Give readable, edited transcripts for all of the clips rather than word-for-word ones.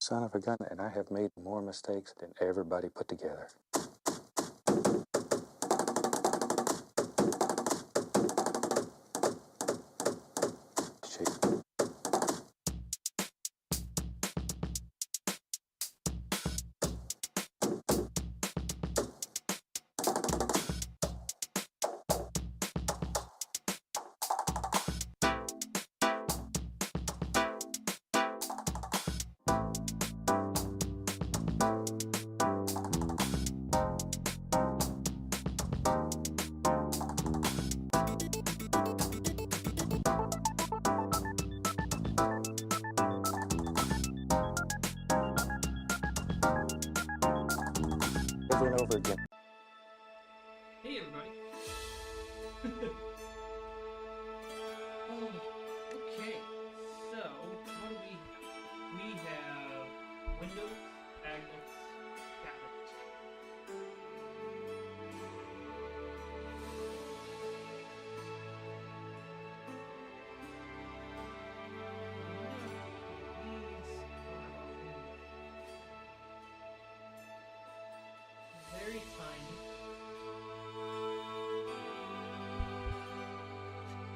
son of a gun, and I have made more mistakes than everybody put together. Over and over again. Hey everybody. Oh, okay. So, what do we have? We have Windows, Agnes, Tablet. Very tiny.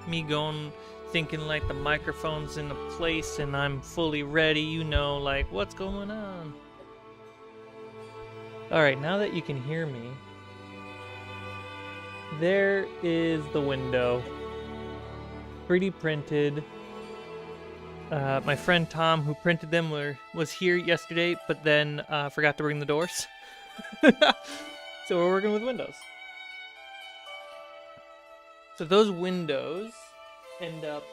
Me going, thinking like the microphone's in the place and I'm fully ready, you know, like what's going on? Alright, now that you can hear me, there is the window. 3D printed. My friend Tom, who printed them, was here yesterday, but then forgot to bring the doors. So we're working with windows. So those windows end up,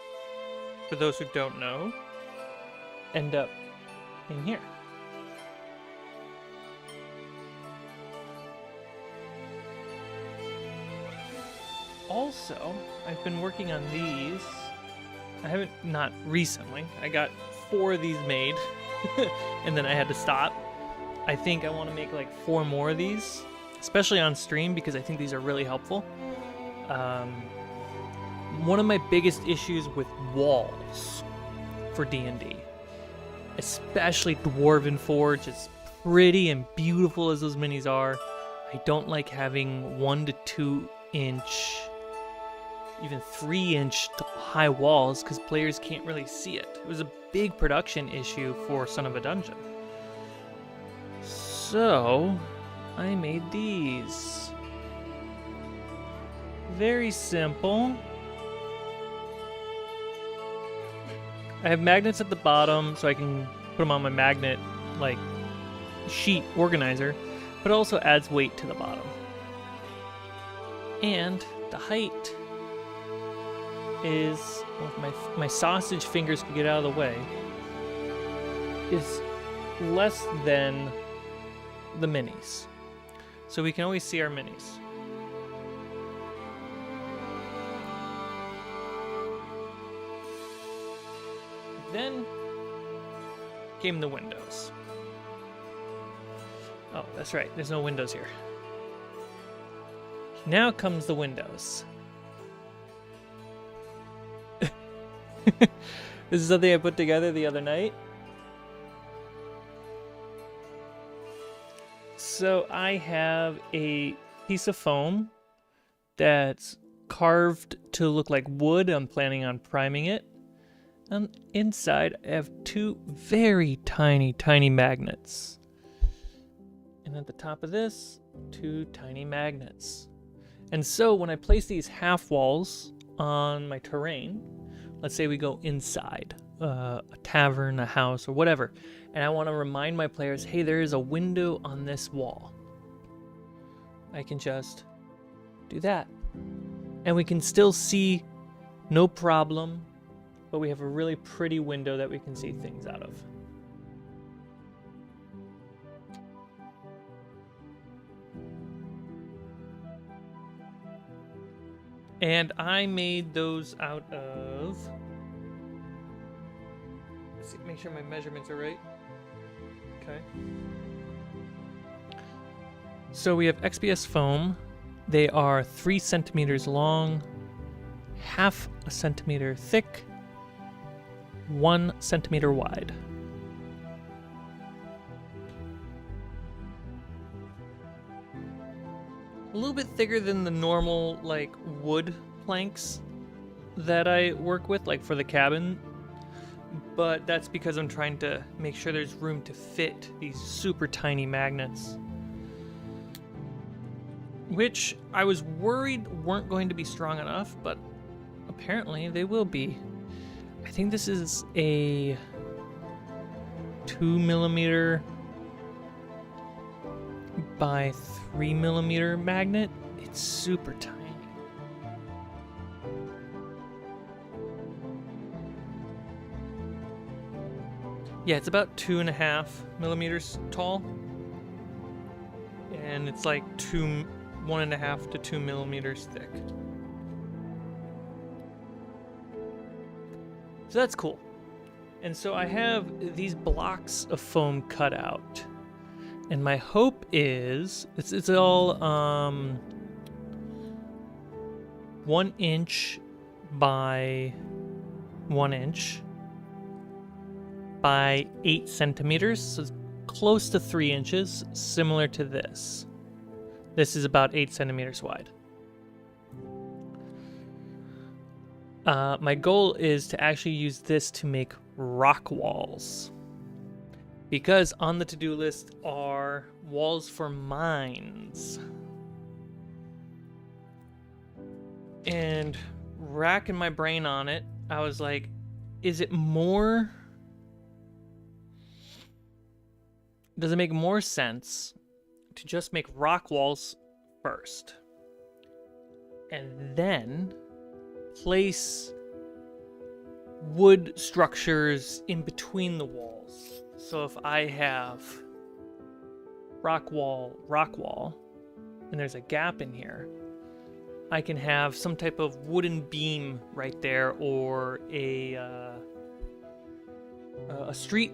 for those who don't know, end up in here. Also, I've been working on these. I haven't, not recently. I got 4 of these made, and then I had to stop. I think I want to make like 4 more of these, especially on stream, because I think these are really helpful. One of my biggest issues with walls for D&D, especially Dwarven Forge, as pretty and beautiful as those minis are, I don't like having 1 to 2 inch, even 3-inch high walls, because players can't really see it. It was a big production issue for Son of a Dungeon. So, I made these. Very simple. I have magnets at the bottom so I can put them on my magnet like sheet organizer, but it also adds weight to the bottom. And the height is, well, if my sausage fingers could get out of the way, is less than the minis. So we can always see our minis. Then came the windows. Oh, that's right, there's no windows here. Now comes the windows. This is something I put together the other night. So I have a piece of foam that's carved to look like wood. I'm planning on priming it. And inside I have 2 very tiny magnets. And at the top of this, 2 tiny magnets. And so when I place these half walls on my terrain, let's say we go inside a tavern, a house, or whatever, and I want to remind my players, hey, there is a window on this wall. I can just do that. And we can still see, no problem, but we have a really pretty window that we can see things out of. And I made those out of, let's see, make sure my measurements are right. Okay. So we have XPS foam. They are 3 centimeters long, 1/2 centimeter thick, 1 centimeter wide. a little bit thicker than the normal, like, wood planks that I work with, like, for the cabin. But that's because I'm trying to make sure there's room to fit these super tiny magnets, which I was worried weren't going to be strong enough, but apparently they will be. I think this is a 2mm by 3mm magnet. It's super tiny. Yeah, it's about 2.5mm tall, and it's like 1.5 to 2mm thick. So that's cool. And so I have these blocks of foam cut out, and my hope is it's all 1 inch by 1 inch by 8 centimeters, so it's close to 3 inches, similar to this. This is about 8 centimeters wide. My goal is to actually use this to make rock walls, because on the to-do list are walls for mines. And racking my brain on it, I was like, does it make more sense to just make rock walls first and then place wood structures in between the walls? So if I have rock wall, and there's a gap in here, I can have some type of wooden beam right there, or a street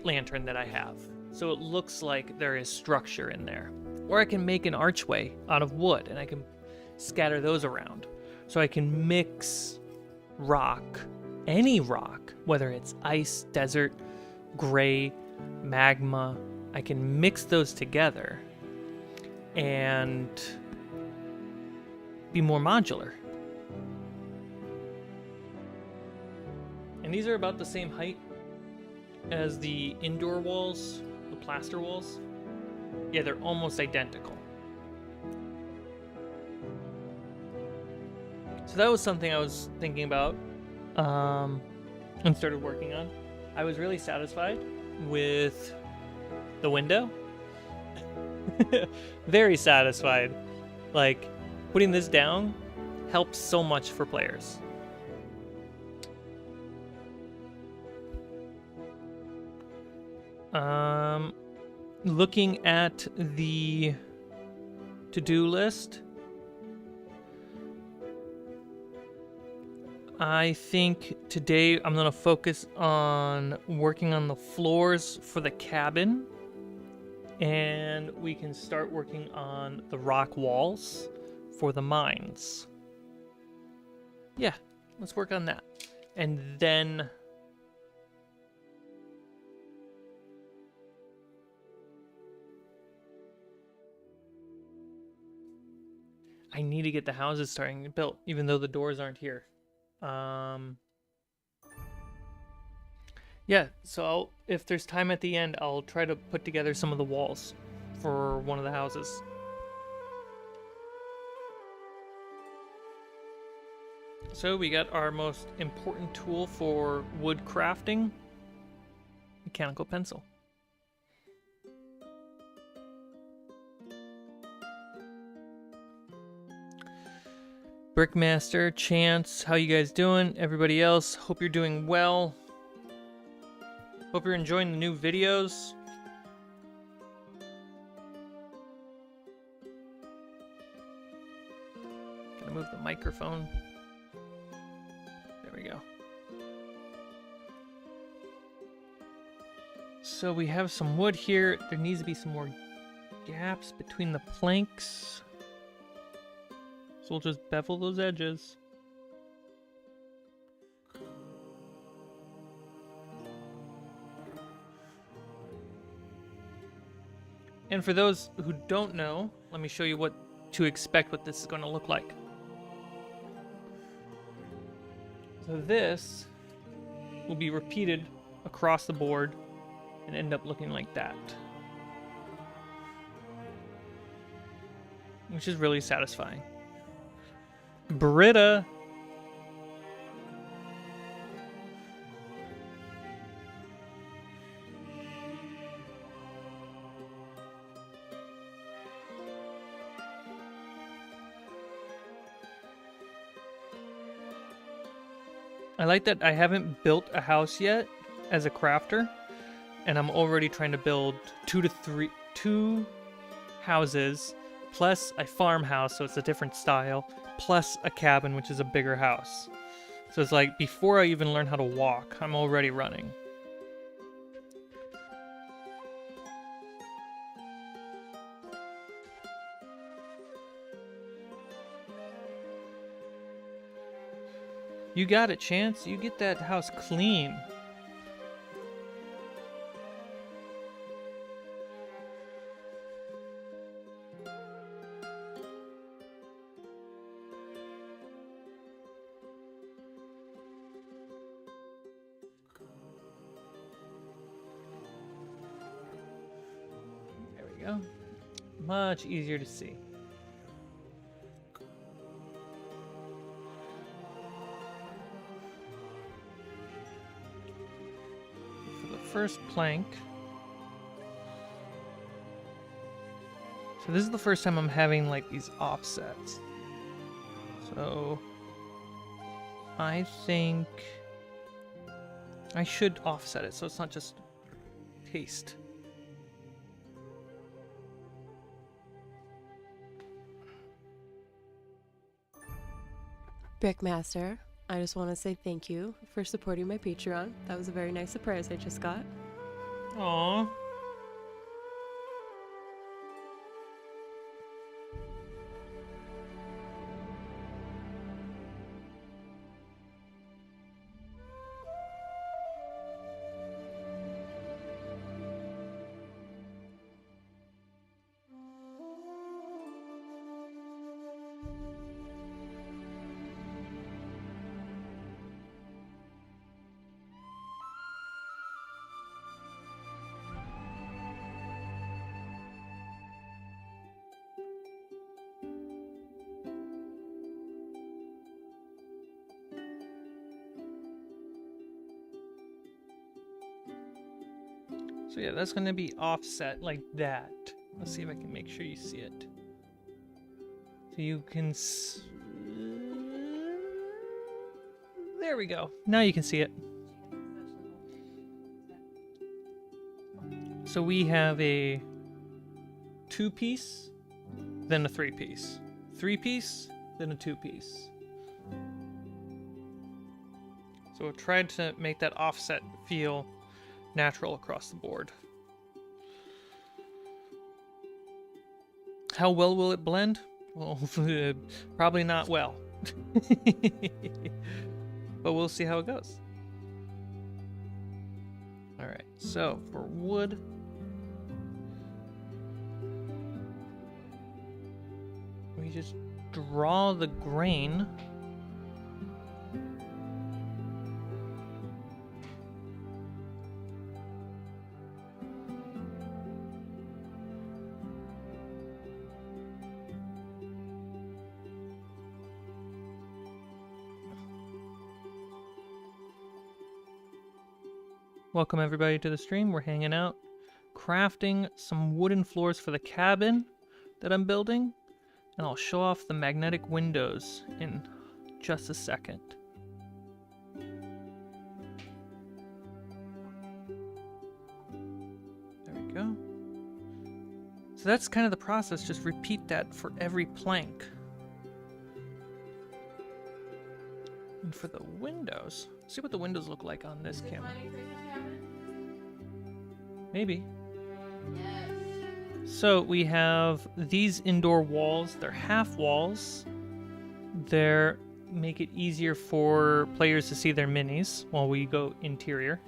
lantern that I have, so it looks like there is structure in there. Or I can make an archway out of wood, and I can scatter those around. So I can mix rock, any rock, whether it's ice, desert, gray, magma. I can mix those together and be more modular. And these are about the same height as the indoor walls, the plaster walls. Yeah, they're almost identical. So that was something I was thinking about and started working on. I was really satisfied with the window. Very satisfied. Like, putting this down helps so much for players. Looking at the to-do list, I think today I'm gonna focus on working on the floors for the cabin, and we can start working on the rock walls for the mines. Yeah, let's work on that. And then I need to get the houses starting built, even though the doors aren't here. Yeah, so if there's time at the end, I'll try to put together some of the walls for one of the houses. So we got our most important tool for wood crafting, mechanical pencil. Brickmaster, Chance, how you guys doing? Everybody else, hope you're doing well. Hope you're enjoying the new videos. Gotta move the microphone. There we go. So we have some wood here. There needs to be some more gaps between the planks. So we'll just bevel those edges. And for those who don't know, let me show you what to expect, what this is going to look like. So this will be repeated across the board and end up looking like that, which is really satisfying. Britta. I like that I haven't built a house yet as a crafter, and I'm already trying to build two houses, plus a farmhouse, so it's a different style, plus a cabin, which is a bigger house. So it's like, before I even learn how to walk, I'm already running. You got it, Chance. You get that house clean. There we go. Much easier to see. First plank. So this is the first time I'm having like these offsets. So I think I should offset it so it's not just paste. Brickmaster, I just want to say thank you for supporting my Patreon. That was a very nice surprise I just got. Aww. So yeah, that's going to be offset like that. Let's see if I can make sure you see it. So you can... There we go. Now you can see it. So we have a 2-piece, then a 3-piece. 3-piece, then a 2-piece. So we'll try to make that offset feel natural across the board. How well will it blend? Well, probably not well. But we'll see how it goes. Alright, so for wood, we just draw the grain. Welcome everybody to the stream. We're hanging out, crafting some wooden floors for the cabin that I'm building, and I'll show off the magnetic windows in just a second. There we go. So that's kind of the process. Just repeat that for every plank. And for the windows, see what the windows look like on this camera. Maybe. Yes. So we have these indoor walls. They're half walls. They're make it easier for players to see their minis while we go interior.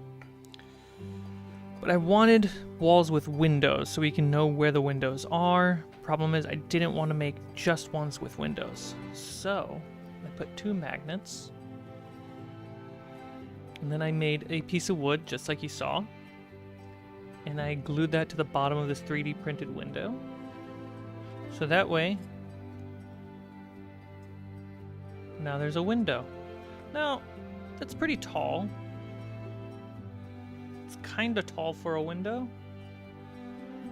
But I wanted walls with windows so we can know where the windows are. Problem is I didn't want to make just ones with windows. So I put 2 magnets. And then I made a piece of wood just like you saw. And I glued that to the bottom of this 3D printed window. So that way, now there's a window. Now, that's pretty tall. It's kind of tall for a window,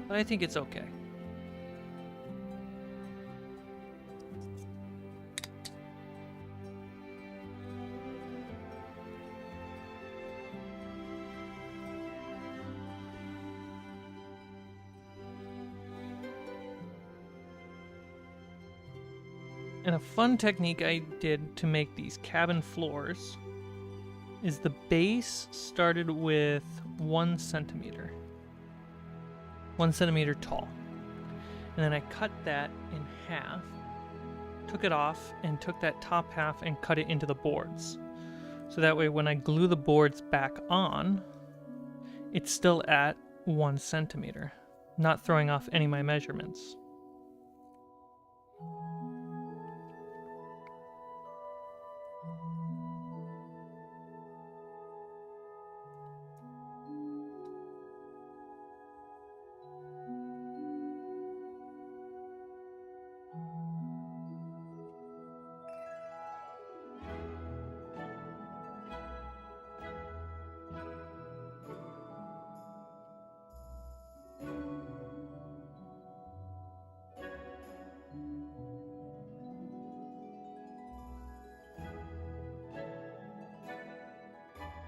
but I think it's okay. And a fun technique I did to make these cabin floors is the base started with 1 centimeter. 1 centimeter tall. And then I cut that in half, took it off, and took that top half and cut it into the boards. So that way when I glue the boards back on, it's still at 1 centimeter, not throwing off any of my measurements.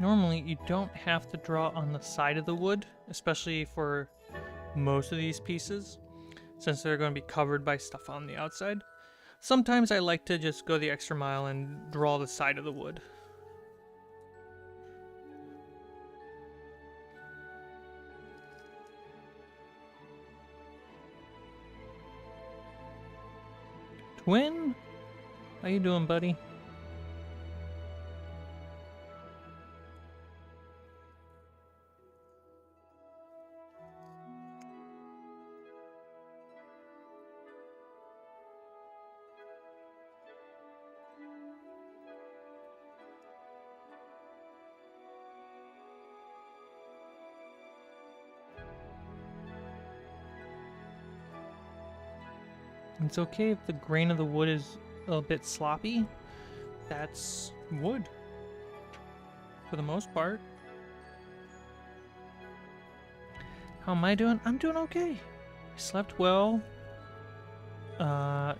Normally, you don't have to draw on the side of the wood, especially for most of these pieces, since they're going to be covered by stuff on the outside. Sometimes I like to just go the extra mile and draw the side of the wood. Twin? How you doing, buddy? It's okay if the grain of the wood is a bit sloppy. That's wood. For the most part. How am I doing? I'm doing okay. I slept well.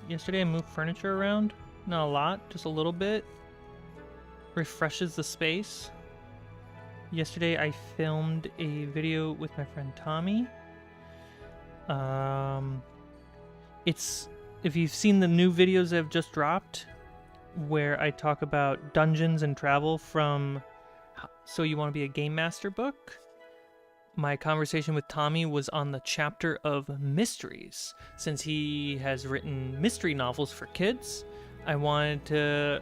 Yesterday I moved furniture around. Not a lot, just a little bit. Refreshes the space. Yesterday I filmed a video with my friend Tommy. If you've seen the new videos that have just dropped, where I talk about dungeons and travel from So You Want to Be a Game Master book, my conversation with Tommy was on the chapter of mysteries. Since he has written mystery novels for kids, I wanted to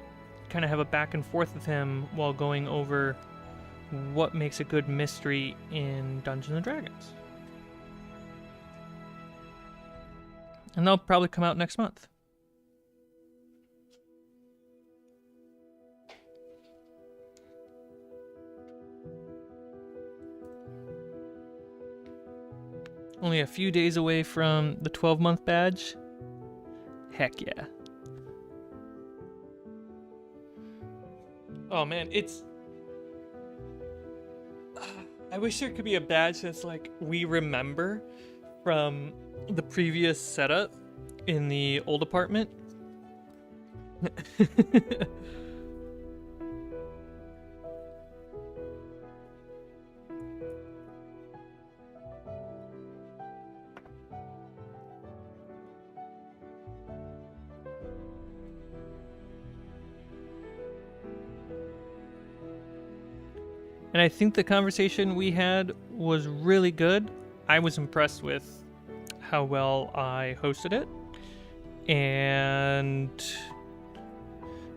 kind of have a back and forth with him while going over what makes a good mystery in Dungeons and Dragons. And they'll probably come out next month. Only a few days away from the 12-month badge? Heck yeah. Oh man, it's... I wish there could be a badge that's like, we remember from the previous setup in the old apartment. And I think the conversation we had was really good. I was impressed with how well I hosted it. And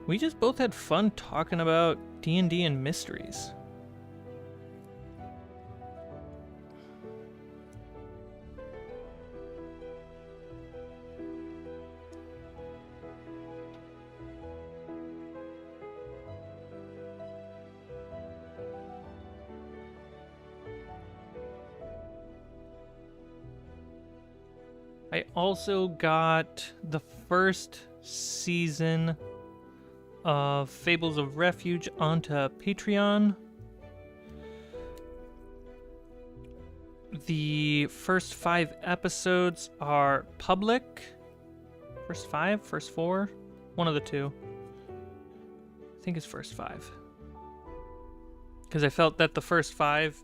we just both had fun talking about D&D and mysteries. I also got the first season of Fables of Refuge onto Patreon. The first 5 episodes are public. First 5? First 4? One of the two. I think it's first 5. Because I felt that the first 5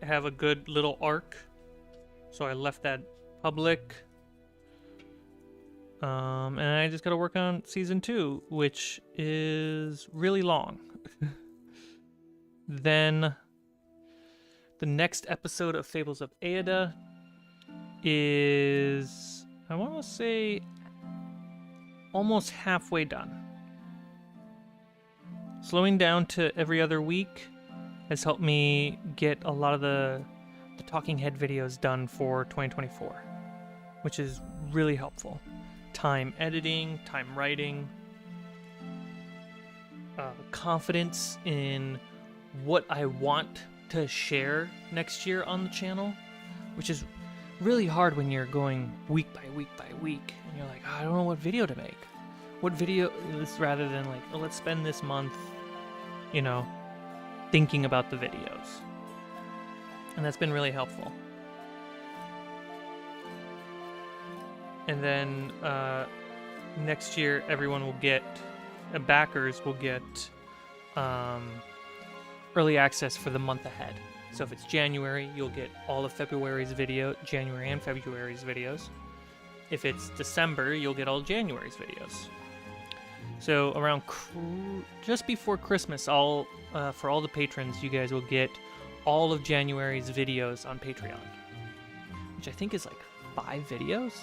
have a good little arc. So I left that public. And I just gotta work on season 2, which is really long. Then the next episode of Fables of Aeda is, I want to say, almost halfway done. Slowing down to every other week has helped me get a lot of the talking head videos done for 2024, which is really helpful. Time editing, time writing, confidence in what I want to share next year on the channel, which is really hard when you're going week by week by week and you're like, oh, I don't know what video to make. What video is, rather than like, oh, let's spend this month, you know, thinking about the videos. And that's been really helpful. And then next year, everyone will get, backers will get early access for the month ahead. So if it's January, you'll get all of February's video, January and February's videos. If it's December, you'll get all January's videos. So around just before Christmas, for all the patrons, you guys will get all of January's videos on Patreon, which I think is like 5 videos,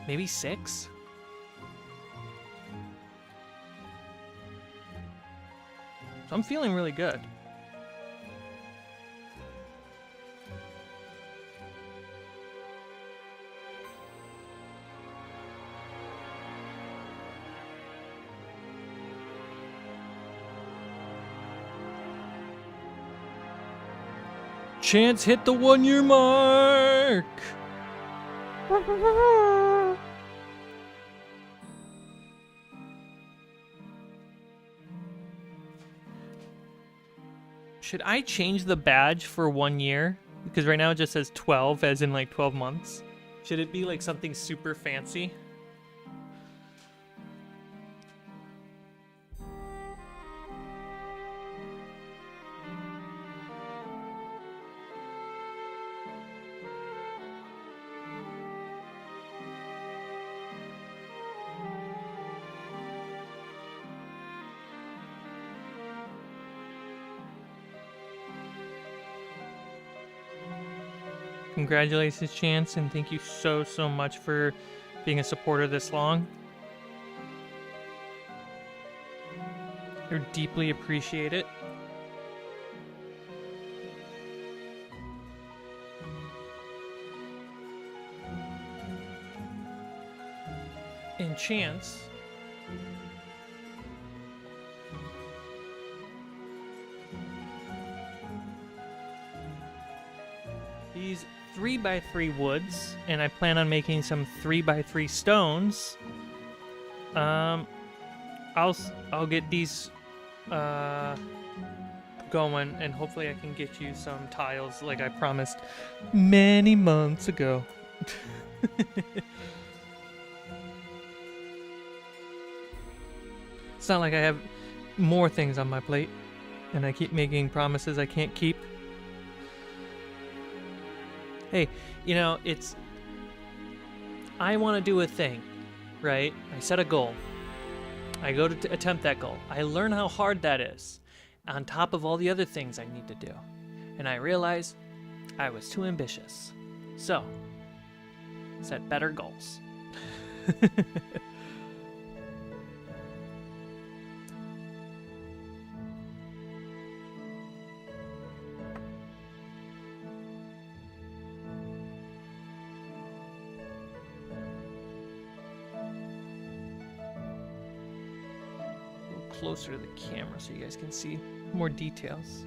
maybe 6. So I'm feeling really good. Chance hit the 1-year mark! Should I change the badge for 1 year? Because right now it just says 12, as in like 12 months. Should it be like something super fancy? Congratulations, Chance, and thank you so much for being a supporter this long. I deeply appreciate it. And Chance, these 3x3 woods, and I plan on making some 3x3 stones. I'll get these going, and hopefully I can get you some tiles like I promised many months ago. It's not like I have more things on my plate, and I keep making promises I can't keep. Hey, you know, I want to do a thing, right? I set a goal. I go to attempt that goal. I learn how hard that is, on top of all the other things I need to do. And I realize I was too ambitious. So, set better goals. Closer to the camera so you guys can see more details.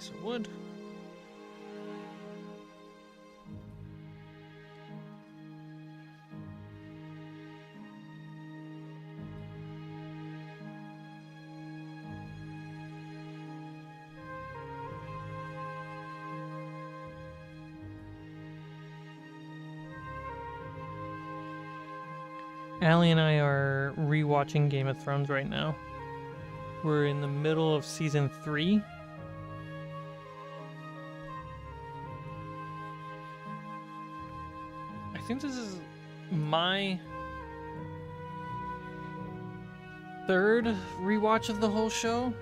piece of wood. Allie and I are rewatching Game of Thrones right now. We're in the middle of season 3. I think this is my third rewatch of the whole show.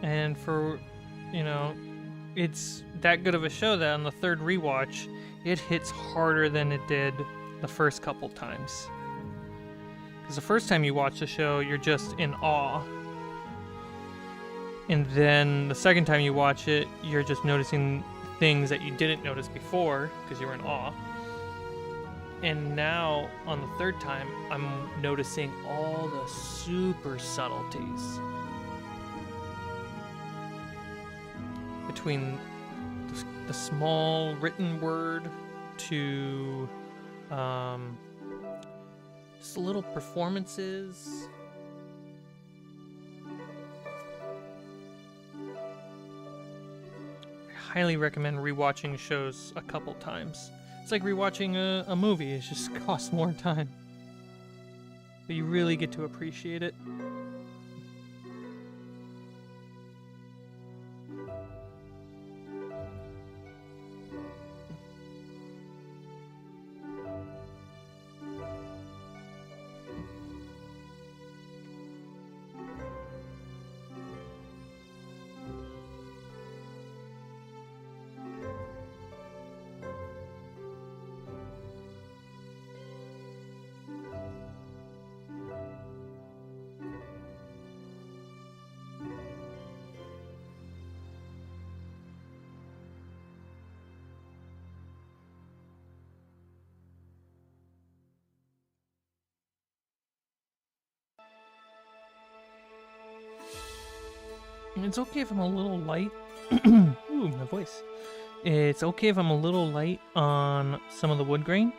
And for, it's that good of a show that on the third rewatch, it hits harder than it did the first couple times. Because the first time you watch the show, you're just in awe. And then the second time you watch it, you're just noticing things that you didn't notice before because you were in awe. And now, on the third time, I'm noticing all the super subtleties between the small written word to just little performances. I highly recommend rewatching shows a couple times. It's like rewatching a movie. It just costs more time, but you really get to appreciate it. It's okay if I'm a little light. Ooh, my voice. It's okay if I'm a little light on some of the wood grain,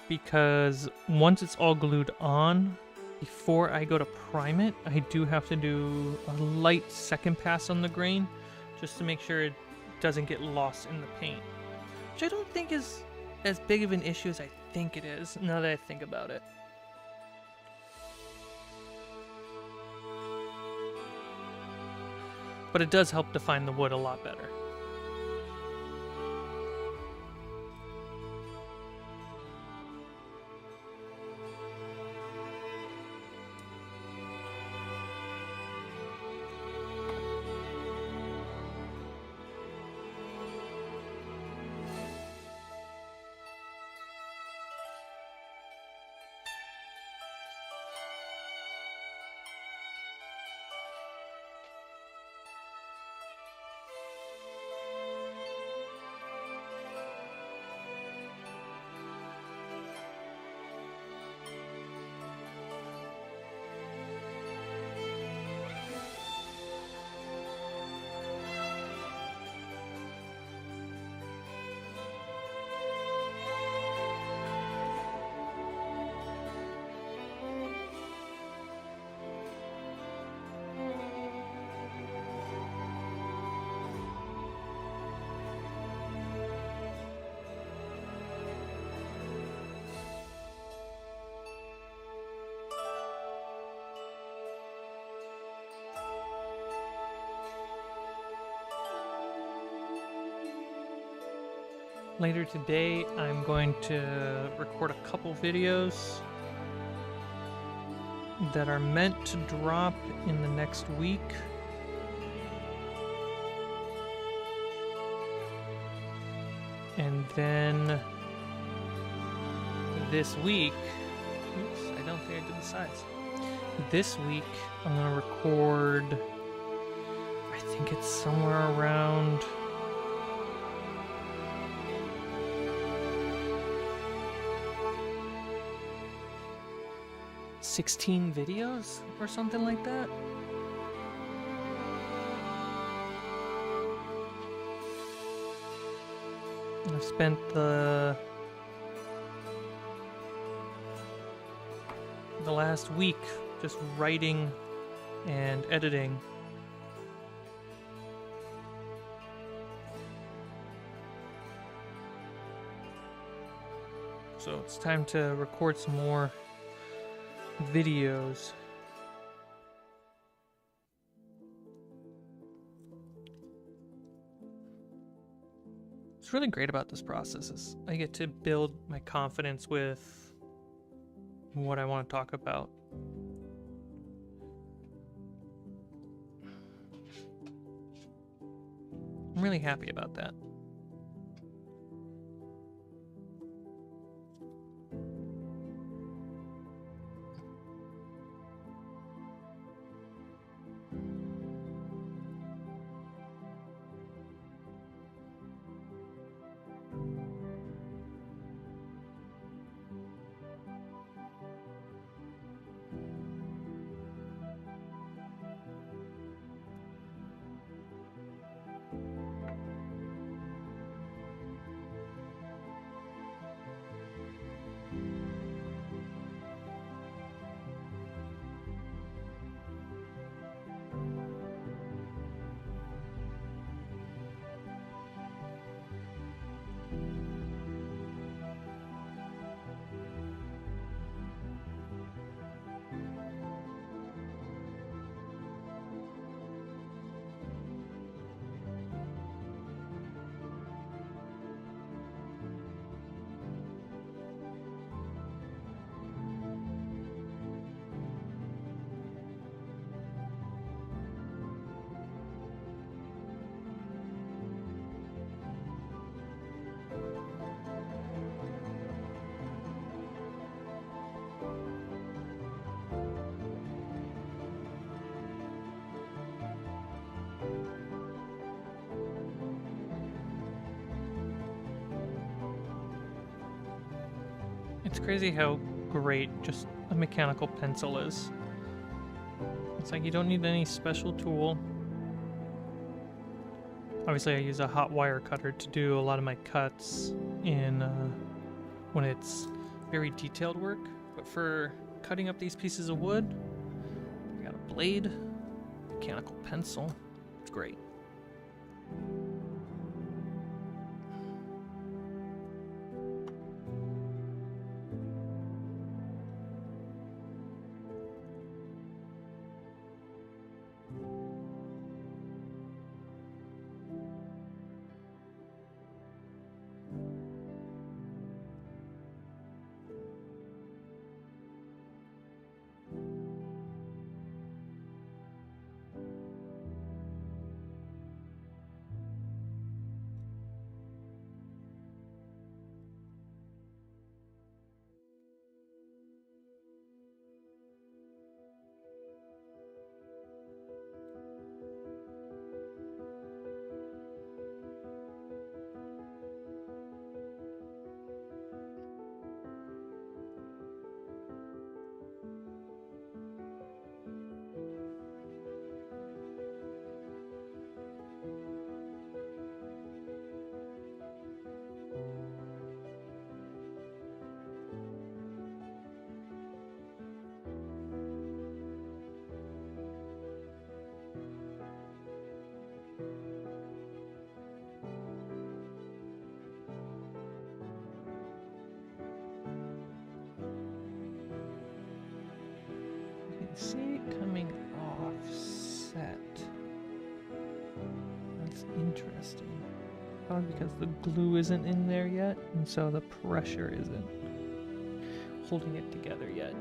because once it's all glued on, before I go to prime it, I do have to do a light second pass on the grain, just to make sure it doesn't get lost in the paint. Which I don't think is as big of an issue as I think it is, now that I think about it. But it does help define the wood a lot better. Later today, I'm going to record a couple videos that are meant to drop in the next week. And then this week, oops, I don't think I did the sides. This week, I'm going to record, I think it's somewhere around 16 videos or something like that. I've spent the last week just writing and editing. So it's time to record some more videos. What's really great about this process is I get to build my confidence with what I want to talk about. I'm really happy about that. It's crazy how great just a mechanical pencil is. It's like you don't need any special tool. Obviously I use a hot wire cutter to do a lot of my cuts in when it's very detailed work, but for cutting up these pieces of wood, I got a blade, mechanical pencil. It's great. See it coming offset. That's interesting. Probably because the glue isn't in there yet, and so the pressure isn't holding it together yet.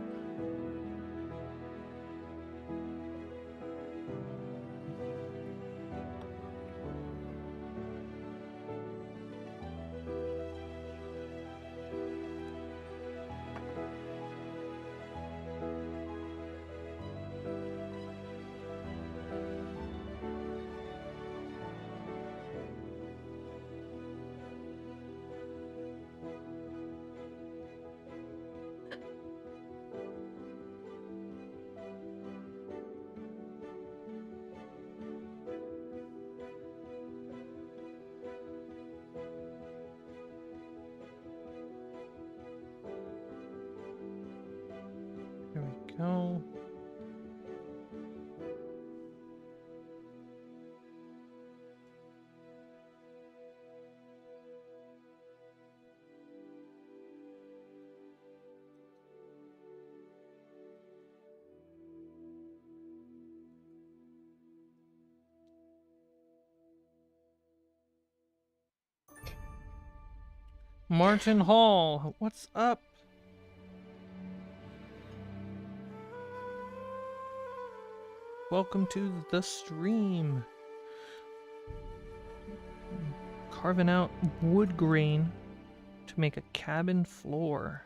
Martin Hall, what's up? Welcome to the stream. Carving out wood grain to make a cabin floor.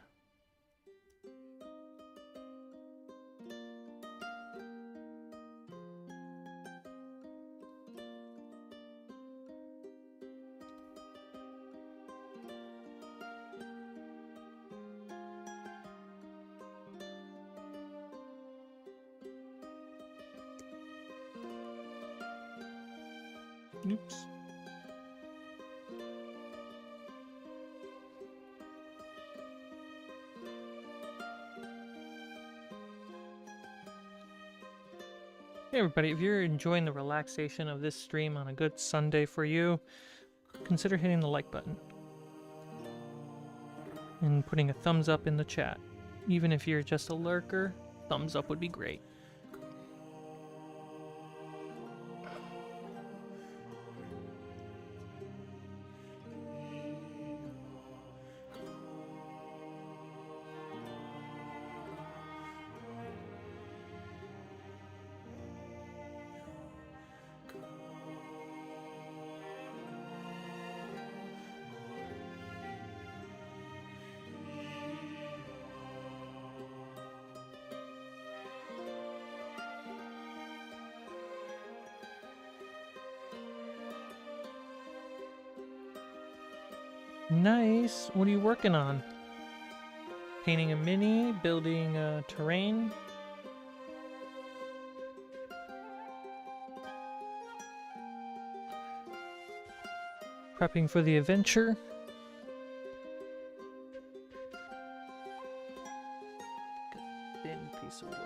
Oops. Hey everybody, if you're enjoying the relaxation of this stream on a good Sunday for you, consider hitting the like button and putting a thumbs up in the chat. Even if you're just a lurker, thumbs up would be great. Nice. What are you working on? Painting a mini, building a terrain. Prepping for the adventure. Thin piece of wood.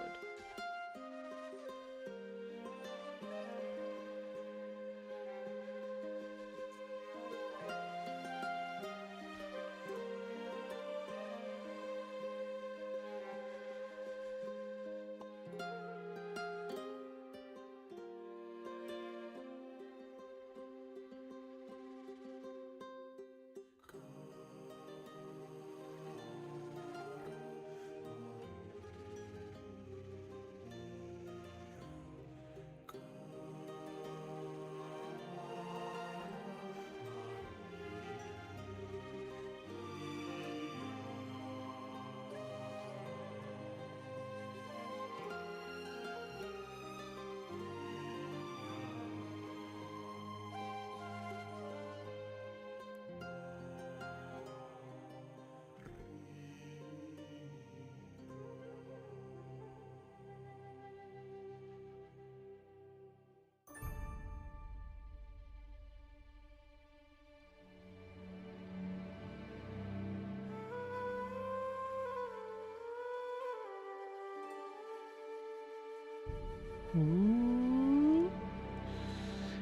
Ooh.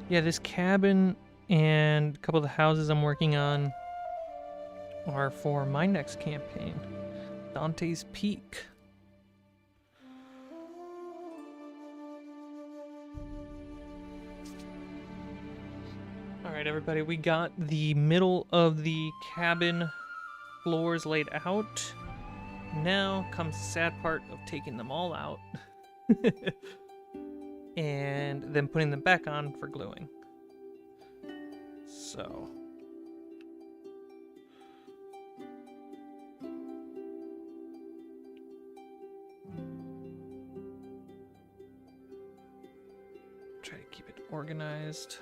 Yeah, this cabin and a couple of the houses I'm working on are for my next campaign, Dante's Peak. Alright everybody, we got the middle of the cabin floors laid out. Now comes the sad part of taking them all out. And then putting them back on for gluing. So... try to keep it organized.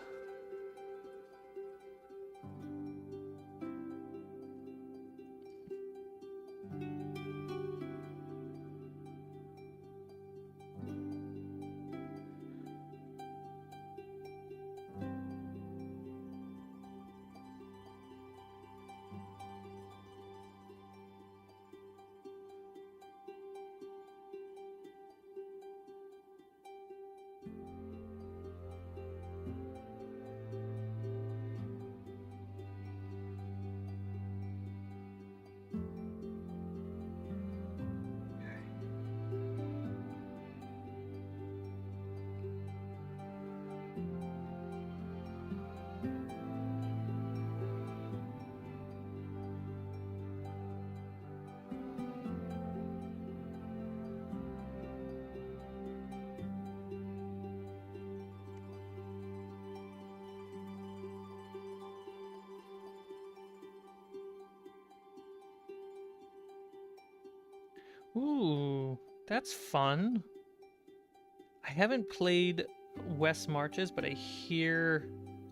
Ooh, that's fun. I haven't played West Marches, but I hear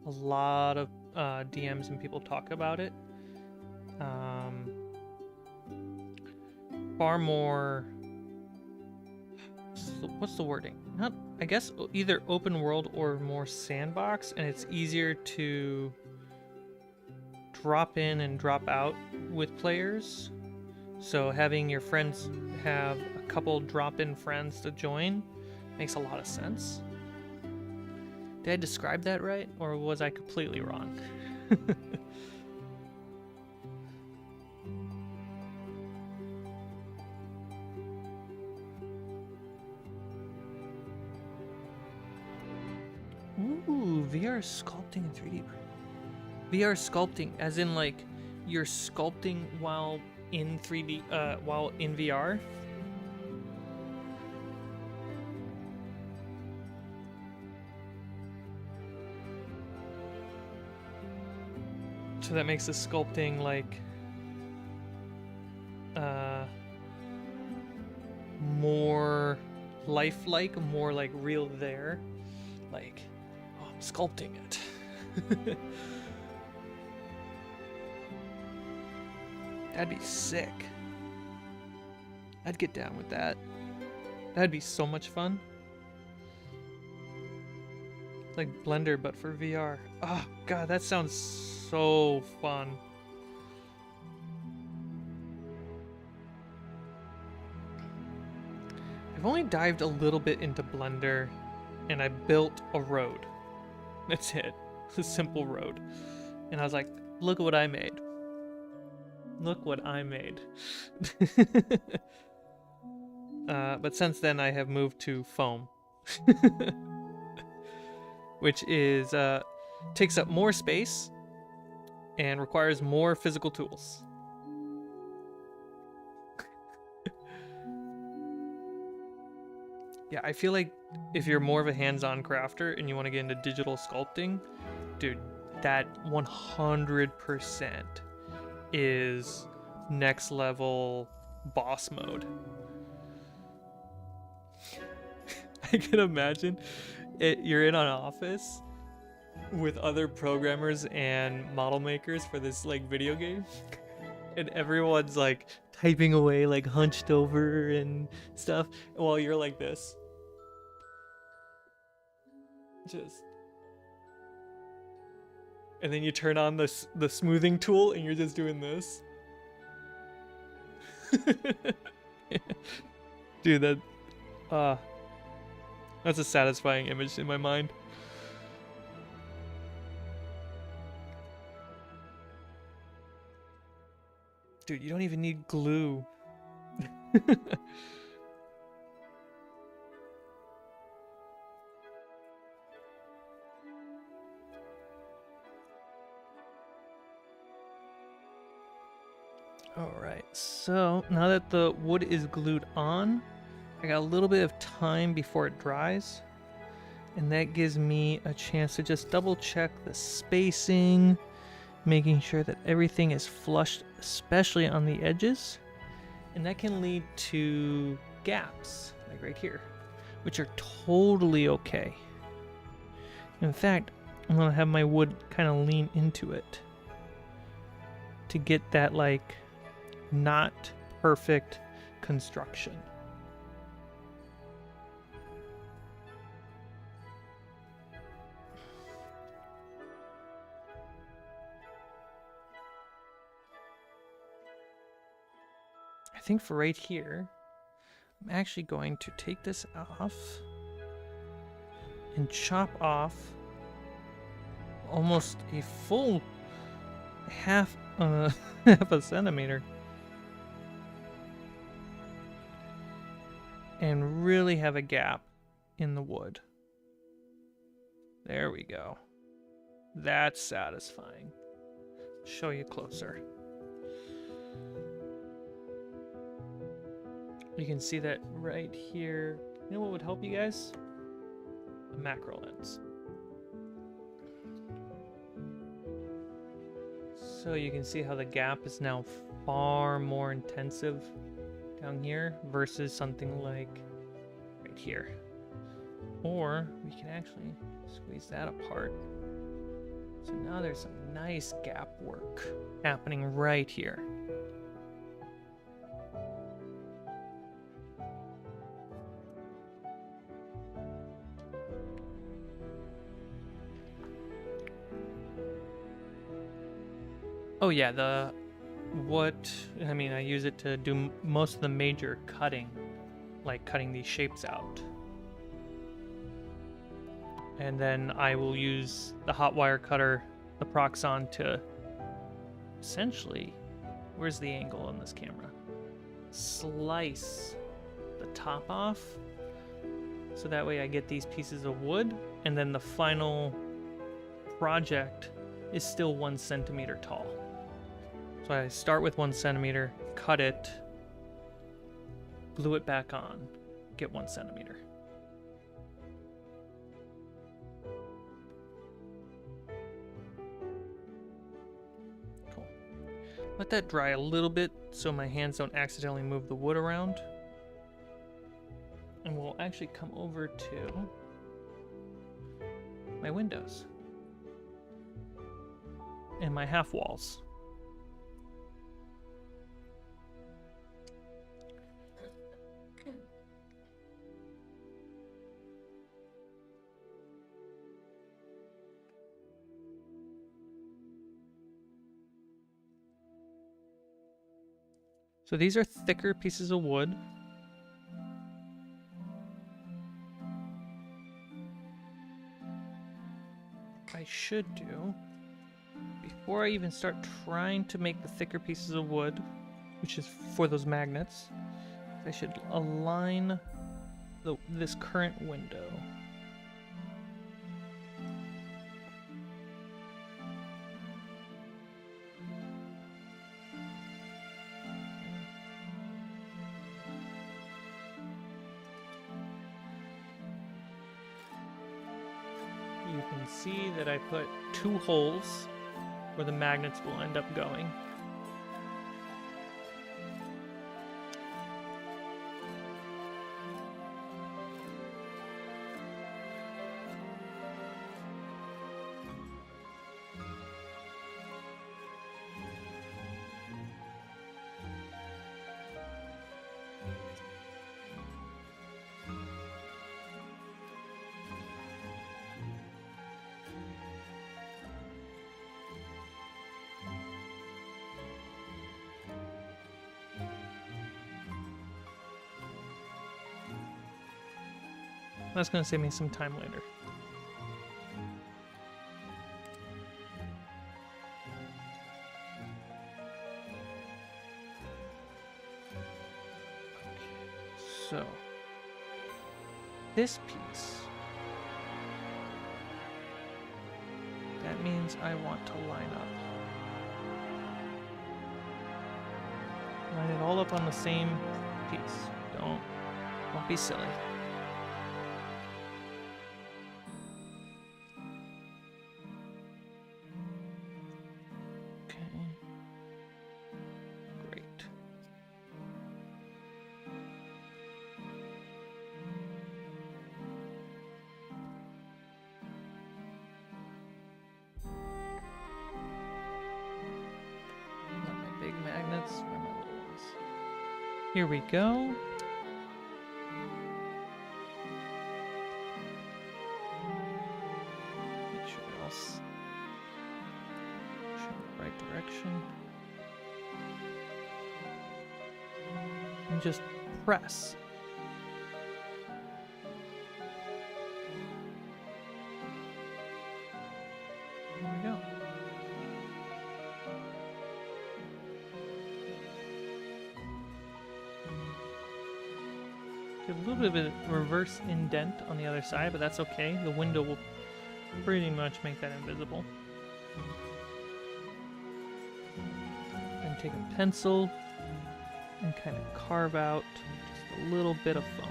a lot of DMs and people talk about it. Far more. What's the wording? Not, I guess, either open world or more sandbox, and it's easier to drop in and drop out with players. So having your friends have a couple drop-in friends to join makes a lot of sense. Did I describe that right, or was I completely wrong? Ooh, VR sculpting in 3D. VR sculpting, as in like you're sculpting while in 3D, while in VR. So that makes the sculpting like more lifelike, more like real there. Like, oh, I'm sculpting it. That'd be sick. I'd get down with that. That'd be so much fun. Like Blender, but for VR. Oh, God, that sounds so fun. I've only dived a little bit into Blender, and I built a road. That's it. A simple road. And I was like, look what I made. Look what I made. But since then, I have moved to foam. Which is takes up more space and requires more physical tools. Yeah, I feel like if you're more of a hands-on crafter and you want to get into digital sculpting, dude, that 100% is next level boss mode. I can imagine you're in an office with other programmers and model makers for this like video game, and everyone's like typing away like hunched over and stuff while you're like this, just, and then you turn on the smoothing tool and you're just doing this. Dude, that's a satisfying image in my mind. Dude, you don't even need glue. Alright, so now that the wood is glued on, I got a little bit of time before it dries. And that gives me a chance to just double check the spacing, making sure that everything is flushed, especially on the edges. And that can lead to gaps, like right here, which are totally okay. In fact, I'm gonna have my wood kind of lean into it to get that like not perfect construction. I think for right here, I'm actually going to take this off and chop off almost a full half a centimeter, and really have a gap in the wood. There we go. That's satisfying. Show you closer. You can see that right here. You know what would help you guys? A macro lens. So you can see how the gap is now far more intensive down here versus something like right here. Or we can actually squeeze that apart. So now there's some nice gap work happening right here. Oh yeah, I use it to do most of the major cutting, like cutting these shapes out. And then I will use the hot wire cutter, the Proxon, to essentially, where's the angle on this camera? Slice the top off, so that way I get these pieces of wood, and then the final project is still 1 centimeter tall. So I start with 1 centimeter, cut it, glue it back on, get 1 centimeter. Cool. Let that dry a little bit so my hands don't accidentally move the wood around. And we'll actually come over to my windows and my half walls. So these are thicker pieces of wood. I should do, before I even start trying to make the thicker pieces of wood, which is for those magnets, I should align this current window. You can see that I put 2 holes where the magnets will end up going. That's going to save me some time later. So, this piece, that means I want to line up. Line it all up on the same piece. Don't be silly. Here we go. Make sure they all show the right direction. And just press. There we go. A little bit of a reverse indent on the other side, but that's okay. The window will pretty much make that invisible. Then take a pencil and kind of carve out just a little bit of foam.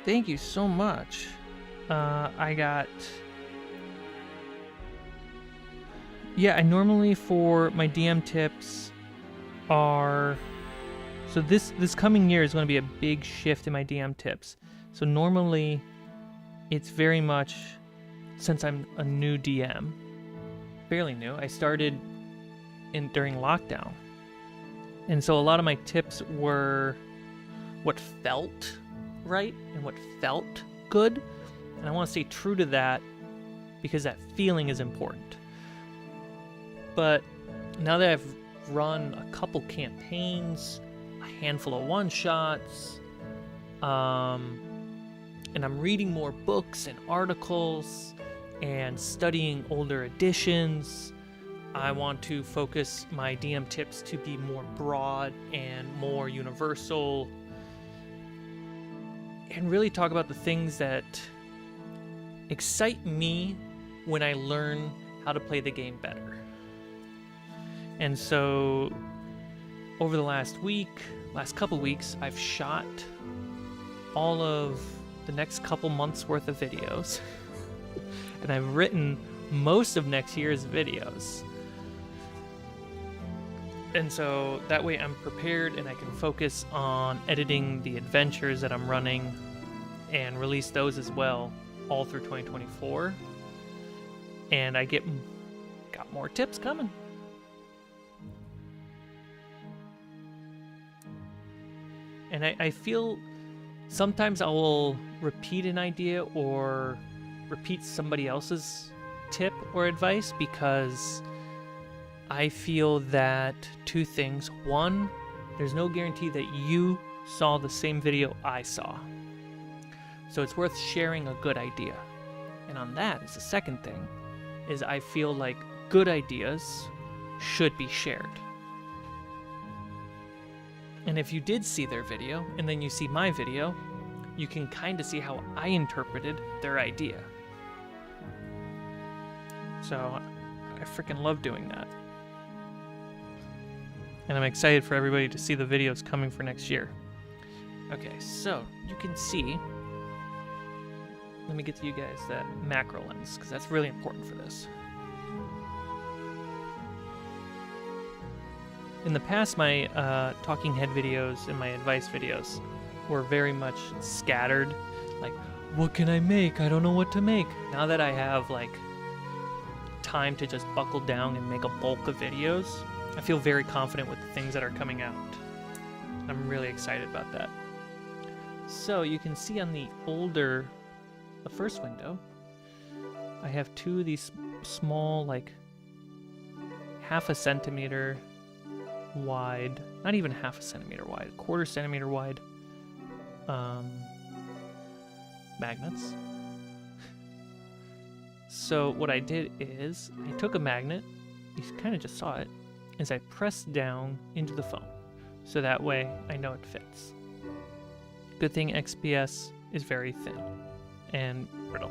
Thank you so much. I got... Yeah, I normally for my DM tips are... So this coming year is going to be a big shift in my DM tips. So normally it's very much, since I'm a new DM, fairly new, I started during lockdown. And so a lot of my tips were what felt right and what felt good. And I want to stay true to that because that feeling is important. But now that I've run a couple campaigns, a handful of one-shots, and I'm reading more books and articles and studying older editions, I want to focus my DM tips to be more broad and more universal and really talk about the things that excite me when I learn how to play the game better. And so over the last couple weeks, I've shot all of the next couple months worth of videos and I've written most of next year's videos. And so that way I'm prepared and I can focus on editing the adventures that I'm running and release those as well all through 2024. And I got more tips coming. And I feel sometimes I will repeat an idea or repeat somebody else's tip or advice because I feel that two things. One, there's no guarantee that you saw the same video I saw. So it's worth sharing a good idea. And on that is the second thing, is I feel like good ideas should be shared. And if you did see their video, and then you see my video, you can kind of see how I interpreted their idea. So I freaking love doing that. And I'm excited for everybody to see the videos coming for next year. Okay, so you can see, let me get to you guys that macro lens, because that's really important for this. In the past, my talking head videos and my advice videos were very much scattered. Like, what can I make? I don't know what to make. Now that I have like time to just buckle down and make a bulk of videos, I feel very confident with the things that are coming out. I'm really excited about that. So you can see on the first window, I have two of these small, like half a centimeter wide, not even half a centimeter wide, a quarter centimeter wide magnets. So what I did is I took a magnet, you kind of just saw it, as I pressed down into the foam. So that way I know it fits. Good thing XPS is very thin and brittle.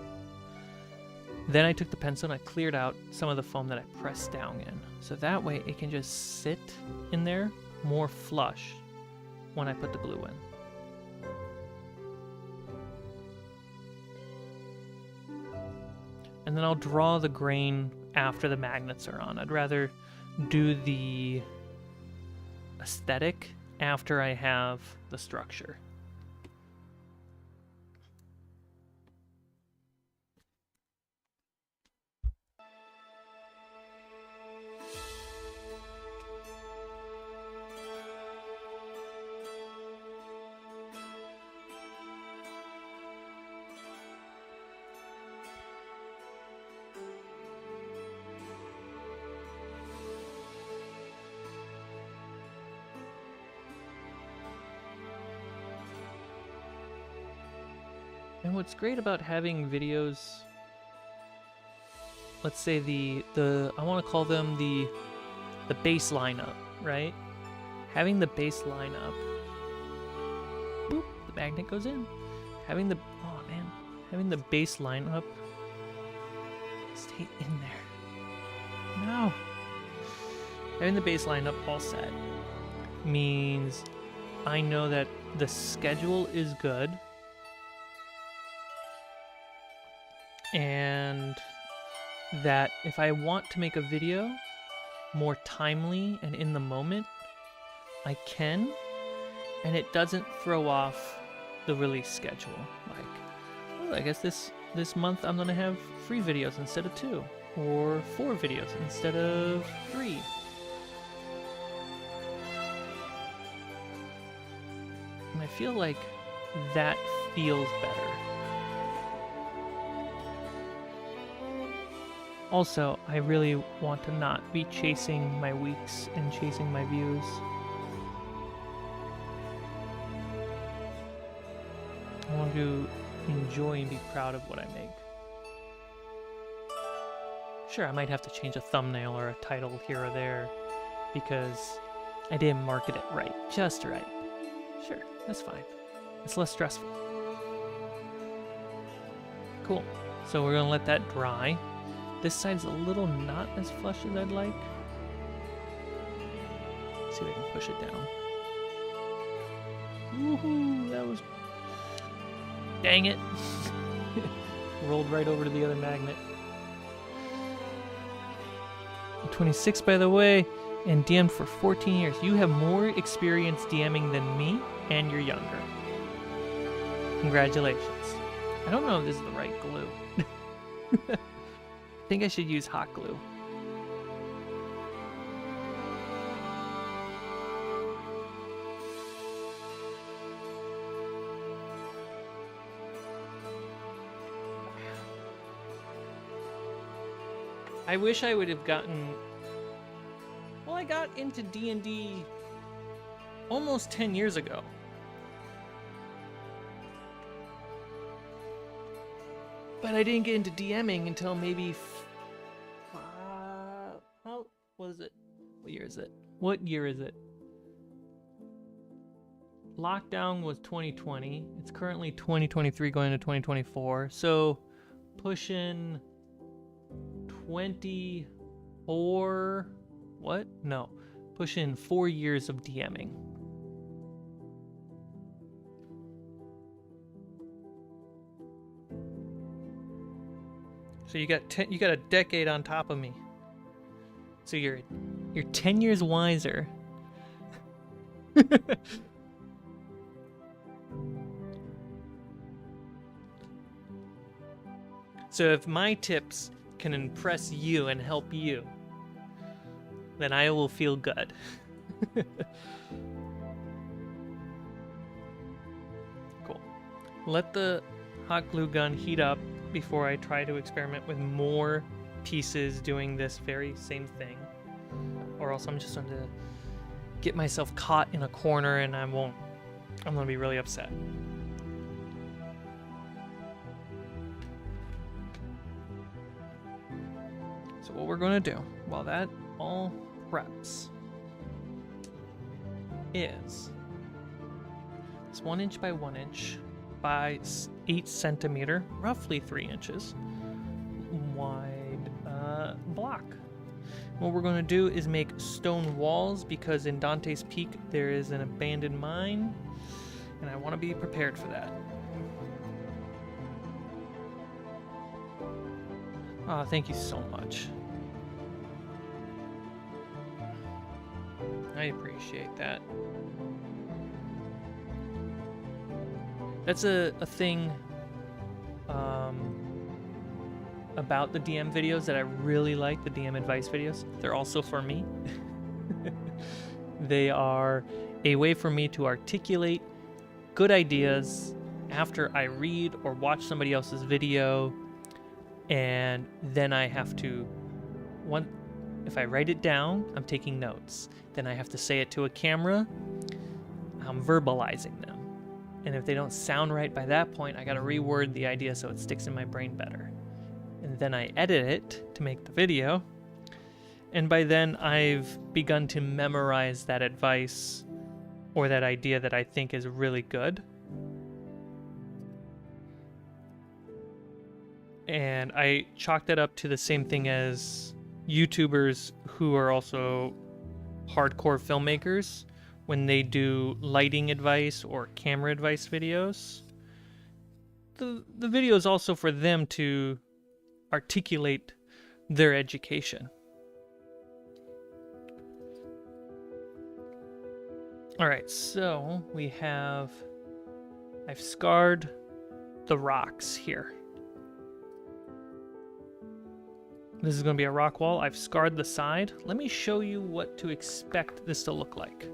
Then I took the pencil and I cleared out some of the foam that I pressed down in. So that way it can just sit in there more flush when I put the glue in. And then I'll draw the grain after the magnets are on. I'd rather do the aesthetic after I have the structure. And what's great about having videos, let's say I want to call them the base lineup, right? Having the base lineup, boop, the magnet goes in. Having the base lineup stay in there. No. Having the base lineup all set means I know that the schedule is good. and that if I want to make a video more timely and in the moment, I can, and it doesn't throw off the release schedule. Like, oh, I guess this month I'm gonna have 3 videos instead of 2, or 4 videos instead of 3. And I feel like that feels better. Also, I really want to not be chasing my weeks and chasing my views. I want to enjoy and be proud of what I make. Sure, I might have to change a thumbnail or a title here or there because I didn't market it right, just right. Sure, that's fine. It's less stressful. Cool. So we're gonna let that dry. This side's a little not as flush as I'd like. Let's see if I can push it down. Woohoo! That was... Dang it! Rolled right over to the other magnet. I'm 26, by the way, and DM'd for 14 years. You have more experience DMing than me, and you're younger. Congratulations. I don't know if this is the right glue. I think I should use hot glue. I wish I would have gotten... Well, I got into D&D almost 10 years ago. But I didn't get into DMing until maybe... how was it? What year is it? What year is it? Lockdown was 2020. It's currently 2023 going to 2024. So pushing 24... What? No. Pushing 4 years of DMing. So you got a decade on top of me. So you're 10 years wiser. So if my tips can impress you and help you, then I will feel good. Cool. Let the hot glue gun heat up before I try to experiment with more pieces doing this very same thing. Or else I'm just going to get myself caught in a corner and I'm going to be really upset. So what we're going to do while that all preps is this 1 inch by 1 inch by 8 centimeter, roughly 3 inches wide block. What we're going to do is make stone walls because in Dante's Peak there is an abandoned mine and I want to be prepared for that. Oh, thank you so much. I appreciate that. That's a thing about the DM videos that I really like, the DM advice videos. They're also for me. They are a way for me to articulate good ideas after I read or watch somebody else's video, and then I have to, if I write it down, I'm taking notes. Then I have to say it to a camera, I'm verbalizing them. And if they don't sound right by that point, I gotta reword the idea so it sticks in my brain better. And then I edit it to make the video. And by then I've begun to memorize that advice or that idea that I think is really good. And I chalk that up to the same thing as YouTubers who are also hardcore filmmakers when they do lighting advice or camera advice videos. The video is also for them to articulate their education. All right, so I've scarred the rocks here. This is going to be a rock wall. I've scarred the side. Let me show you what to expect this to look like.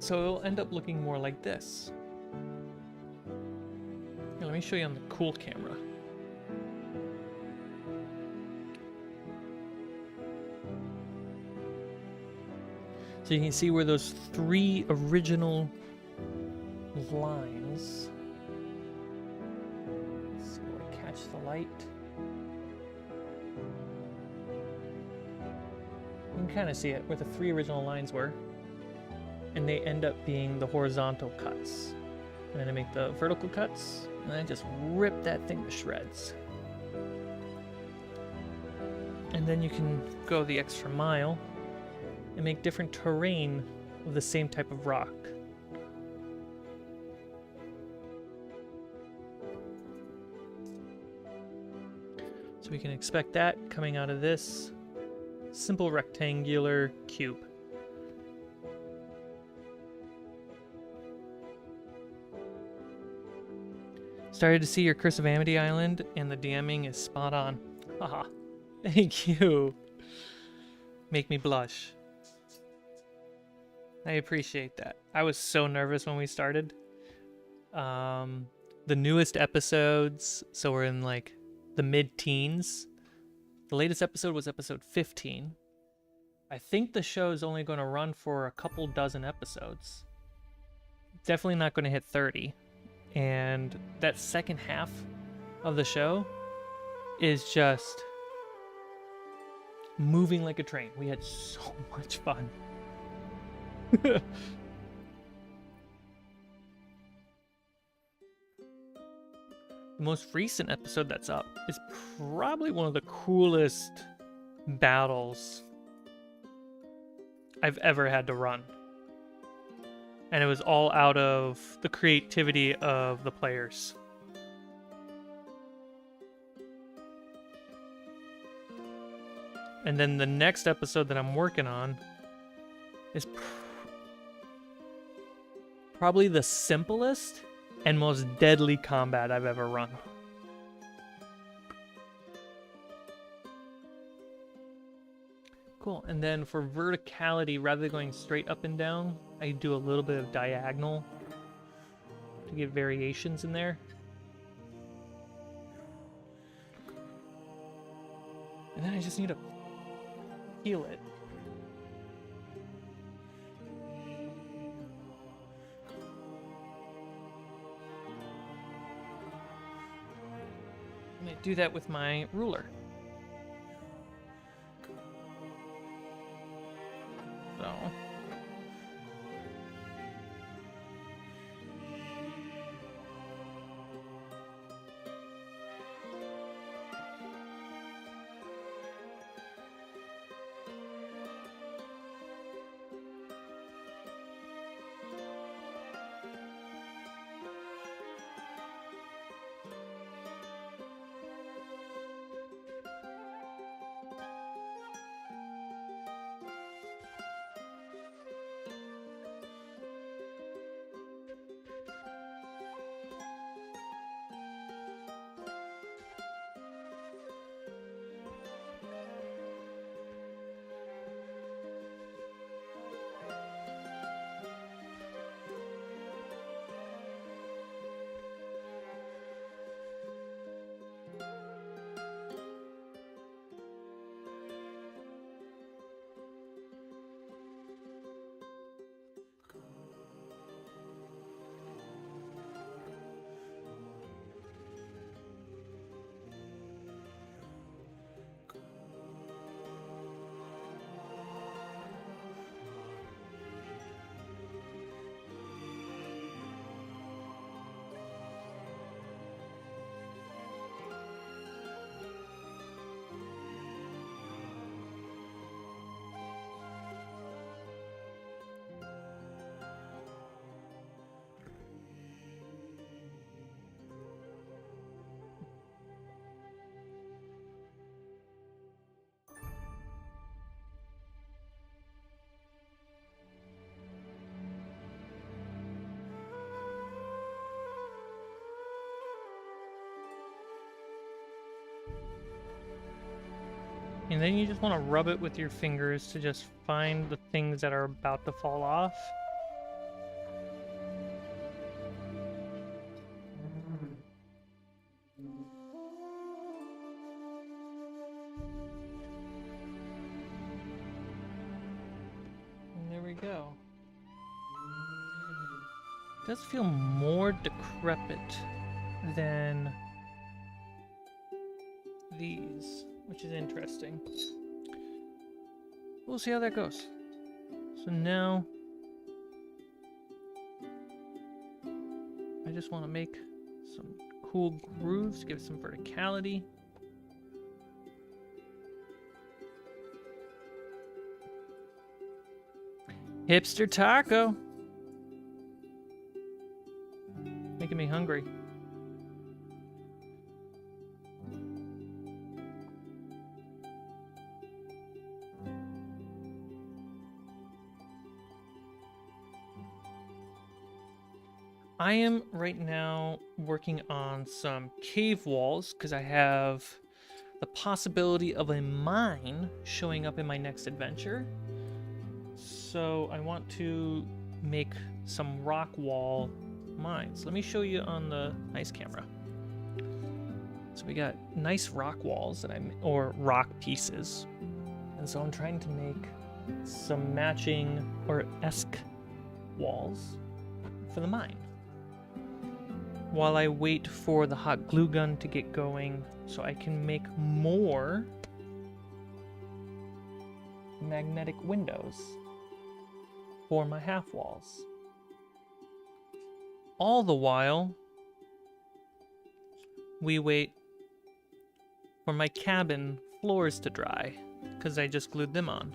So it'll end up looking more like this. Here, let me show you on the cool camera. So you can see where those 3 original lines. Let's see, will I catch the light? You can kind of see it where the 3 original lines were. And they end up being the horizontal cuts. And then I make the vertical cuts, and I just rip that thing to shreds. And then you can go the extra mile and make different terrain of the same type of rock. So we can expect that coming out of this simple rectangular cube. Started to see your Curse of Amity Island, and the DMing is spot on. Haha. Thank you. Make me blush. I appreciate that. I was so nervous when we started. The newest episodes, so we're in like the mid-teens. The latest episode was episode 15. I think the show is only going to run for a couple dozen episodes. Definitely not going to hit 30. And that second half of the show is just moving like a train. We had so much fun. The most recent episode that's up is probably one of the coolest battles I've ever had to run. And it was all out of the creativity of the players. And then the next episode that I'm working on is probably the simplest and most deadly combat I've ever run. Cool, and then for verticality, rather than going straight up and down, I do a little bit of diagonal to get variations in there. And then I just need to heal it. I'm going to do that with my ruler. So And then you just want to rub it with your fingers to just find the things that are about to fall off. And there we go. It does feel more decrepit than these, which is interesting. We'll see how that goes. So now I just want to make some cool grooves, give it some verticality. Hipster taco. Making me hungry. I am right now working on some cave walls because I have the possibility of a mine showing up in my next adventure. So I want to make some rock wall mines. Let me show you on the nice camera. So we got nice rock walls that or rock pieces. And so I'm trying to make some matching or esque walls for the mine, while I wait for the hot glue gun to get going so I can make more magnetic windows for my half walls. All the while, we wait for my cabin floors to dry because I just glued them on.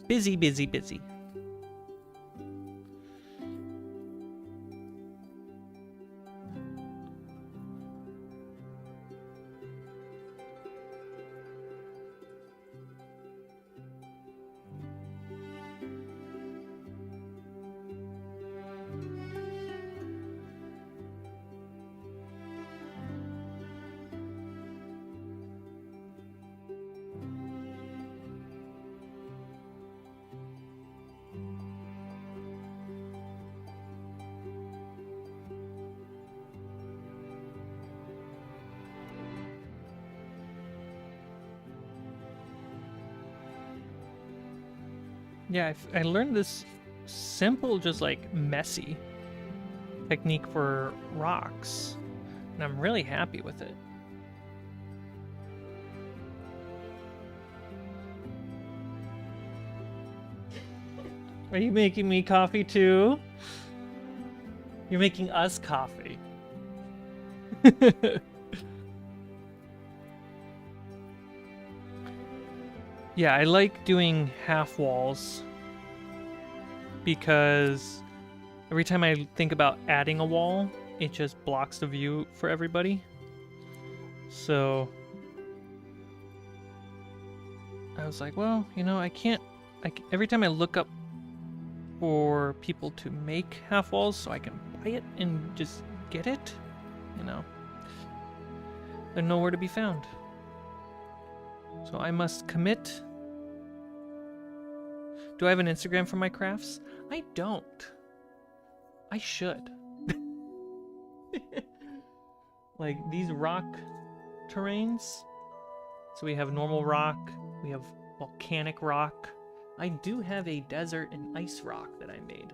Busy, busy, busy. Yeah, I learned this simple, just like messy technique for rocks, and I'm really happy with it. Are you making me coffee too? You're making us coffee. Yeah, I like doing half walls because every time I think about adding a wall, it just blocks the view for everybody. So I was like, well, you know, every time I look up for people to make half walls so I can buy it and just get it, you know, they're nowhere to be found. So I must commit. Do I have an Instagram for my crafts? I don't. I should. Like these rock terrains. So we have normal rock, we have volcanic rock. I do have a desert and ice rock that I made.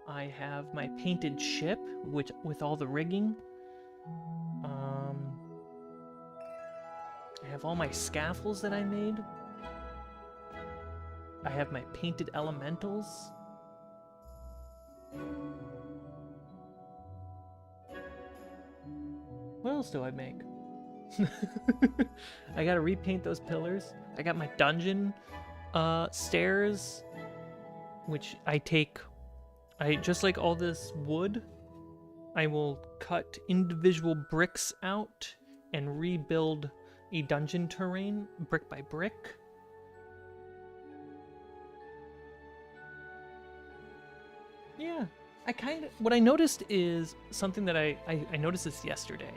I have my painted ship, which with all the rigging. I have all my scaffolds that I made. I have my painted elementals. What else do I make? I gotta repaint those pillars. I got my dungeon stairs, which I just like all this wood, I will cut individual bricks out and rebuild a dungeon terrain brick by brick. Yeah, what I noticed is something that I noticed this yesterday.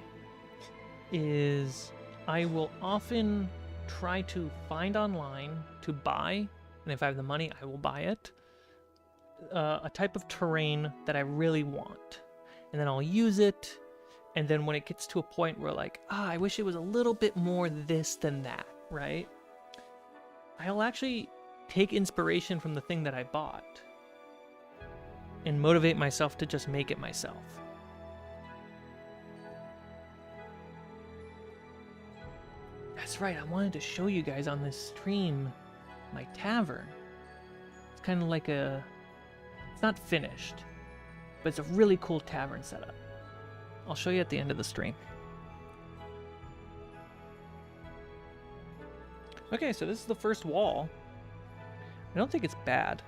is I will often try to find online to buy, and if I have the money, I will buy it, a type of terrain that I really want. And then I'll use it, and then when it gets to a point where like, I wish it was a little bit more this than that, right? I'll actually take inspiration from the thing that I bought and motivate myself to just make it myself. That's right, I wanted to show you guys on this stream my tavern. It's kind of like a... It's not finished, but it's a really cool tavern setup. I'll show you at the end of the stream. Okay, so this is the first wall. I don't think it's bad.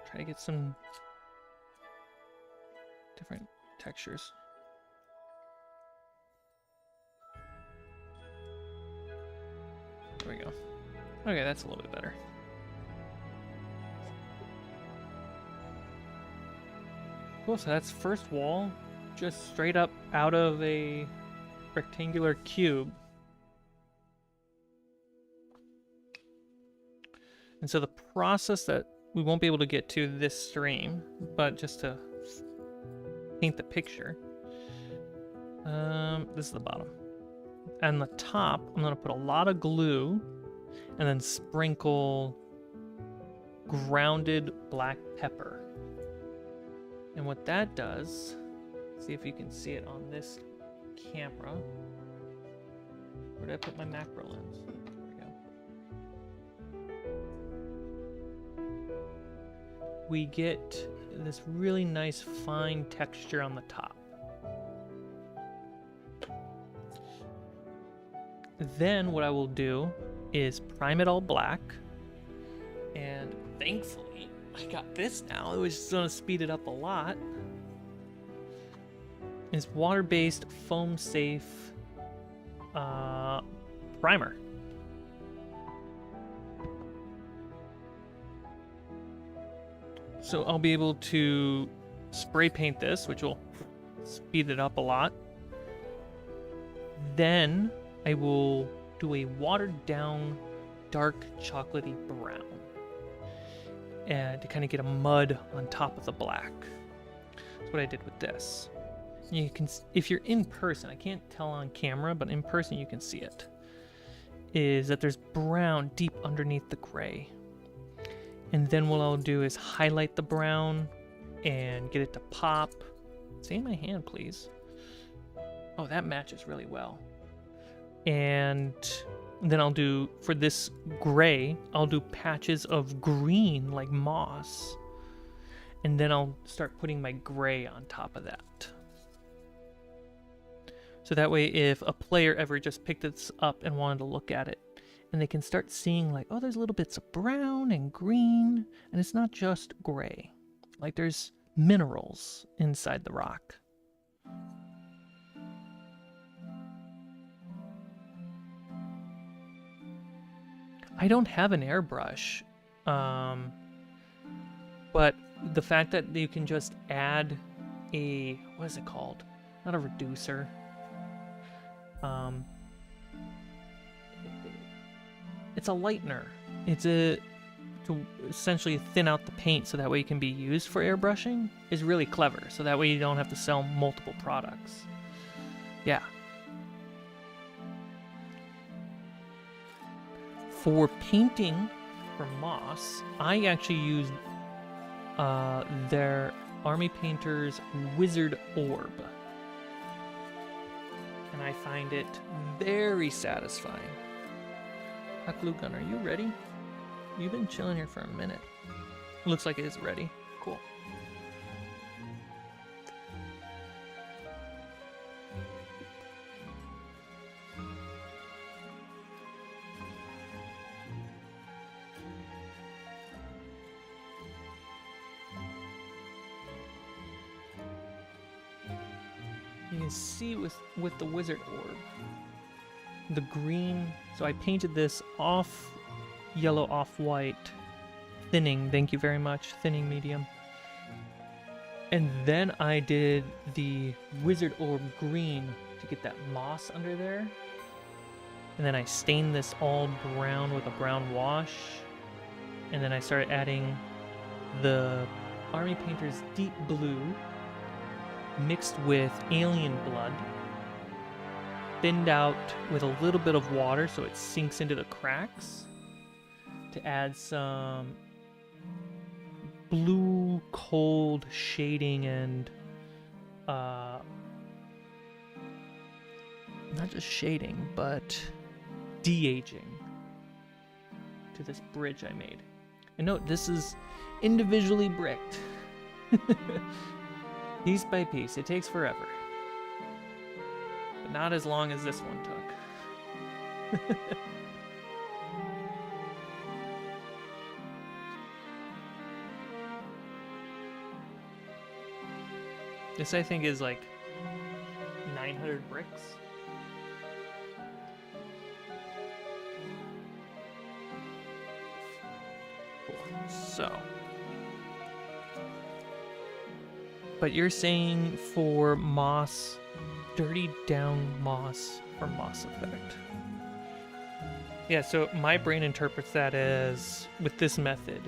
Try to get some different textures. There we go. Okay, that's a little bit better. Cool, so that's first wall, just straight up out of a rectangular cube. And so the process that we won't be able to get to this stream, but just to paint the picture, this is the bottom. And the top, I'm going to put a lot of glue and then sprinkle grounded black pepper. And what that does, see if you can see it on this camera. Where did I put my macro lens? There we go. We get this really nice fine texture on the top. Then what I will do is prime it all black, and thankfully I got this now. It was just going to speed it up a lot. It's water-based, foam-safe primer. So I'll be able to spray paint this, which will speed it up a lot. Then I will do a watered down dark chocolatey brown, and to kind of get a mud on top of the black. That's what I did with this. You can, if you're in person, I can't tell on camera, but in person you can see it, is that there's brown deep underneath the gray. And then what I'll do is highlight the brown and get it to pop. Stay in my hand, please. Oh, that matches really well. And then I'll do, for this gray, I'll do patches of green like moss. And then I'll start putting my gray on top of that. So that way if a player ever just picked this up and wanted to look at it, and they can start seeing like, oh, there's little bits of brown and green, and it's not just gray. Like there's minerals inside the rock. I don't have an airbrush, but the fact that you can just add a, what is it called? Not a reducer. It's a lightener. It's to essentially thin out the paint so that way it can be used for airbrushing is really clever. So that way you don't have to sell multiple products. Yeah. For painting for moss, I actually use their Army Painter's Wizard Orb. And I find it very satisfying. Hot glue gun, are you ready? You've been chilling here for a minute. Looks like it is ready. Cool. You can see with the Wizard Orb the green. So I painted this off yellow, off white, thinning. Thank you very much, thinning medium. And then I did the wizard orb green to get that moss under there. And then I stained this all brown with a brown wash. And then I started adding the Army Painter's deep blue mixed with alien blood, thinned out with a little bit of water so it sinks into the cracks, to add some blue cold shading and not just shading but de-aging to this bridge I made. And note, this is individually bricked. Piece by piece. It takes forever. But not as long as this one took. This, I think, is like 900 bricks. Cool. So. But you're saying for moss, dirty down moss for moss effect. Yeah, so my brain interprets that as, with this method,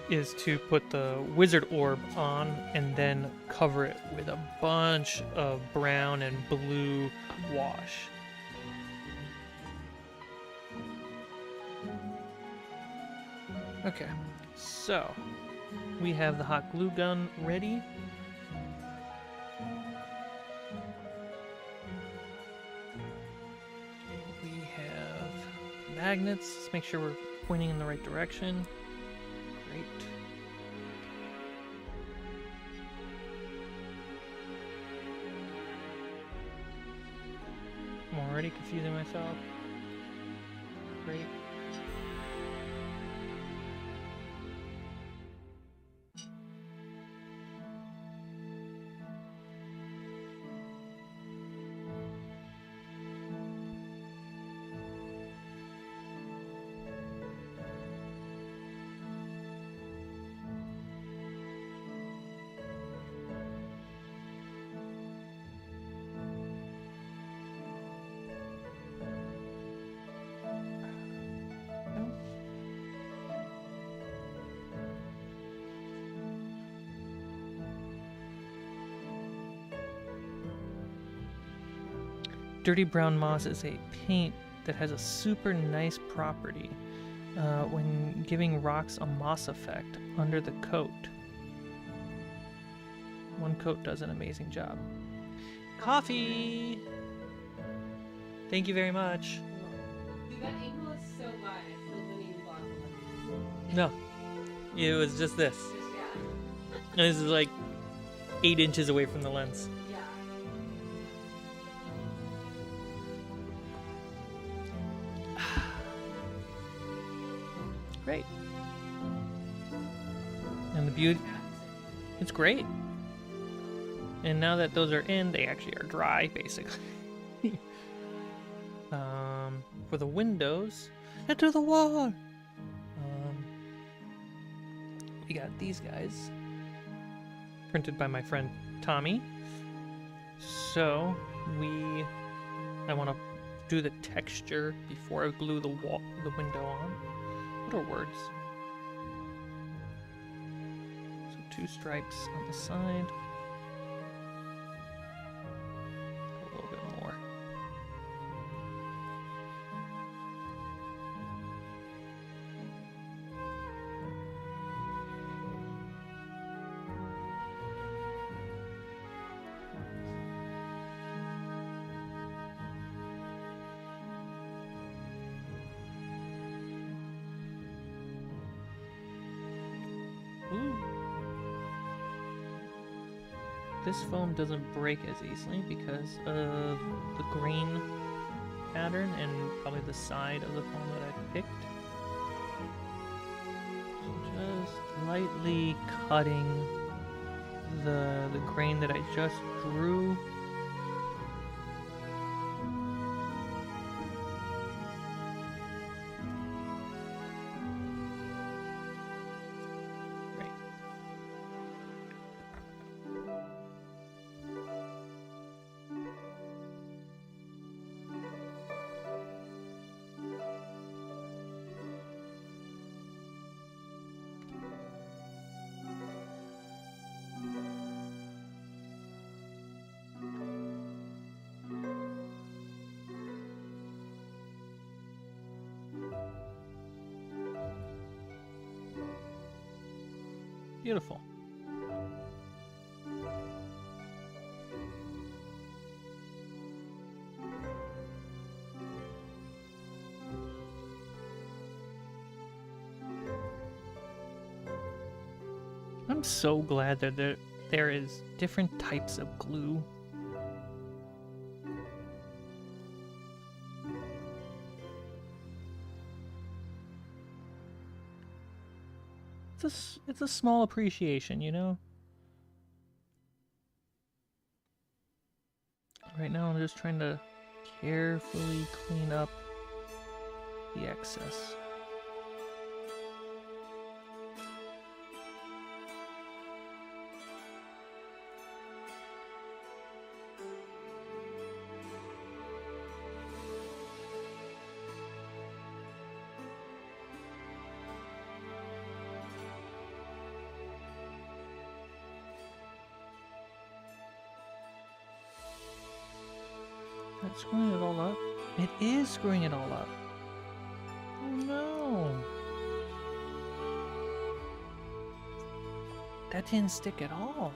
is to put the wizard orb on and then cover it with a bunch of brown and blue wash. Okay, so we have the hot glue gun ready. We have magnets. Let's make sure we're pointing in the right direction. Great. I'm already confusing myself. Great. Dirty brown moss is a paint that has a super nice property when giving rocks a moss effect under the coat. One coat does an amazing job. Coffee! Thank you very much. Dude, that angle is so wide. I still didn't even block it. No, it was just this. Yeah. And this is like 8 inches away from the lens. Yeah. Great. And the beauty, it's great. And now that those are in, they actually are dry, basically. For the windows, into the wall. We got these guys, printed by my friend Tommy. So I want to do the texture before I glue the window on. What are words? So 2 stripes on the side. A little bit more. Ooh. This foam doesn't break as easily because of the grain pattern and probably the side of the foam that I picked. So just lightly cutting the grain that I just drew. Beautiful. I'm so glad that there is different types of glue. It's a small appreciation, you know? Right now I'm just trying to carefully clean up the excess. That's screwing it all up? It is screwing it all up. Oh no. That didn't stick at all.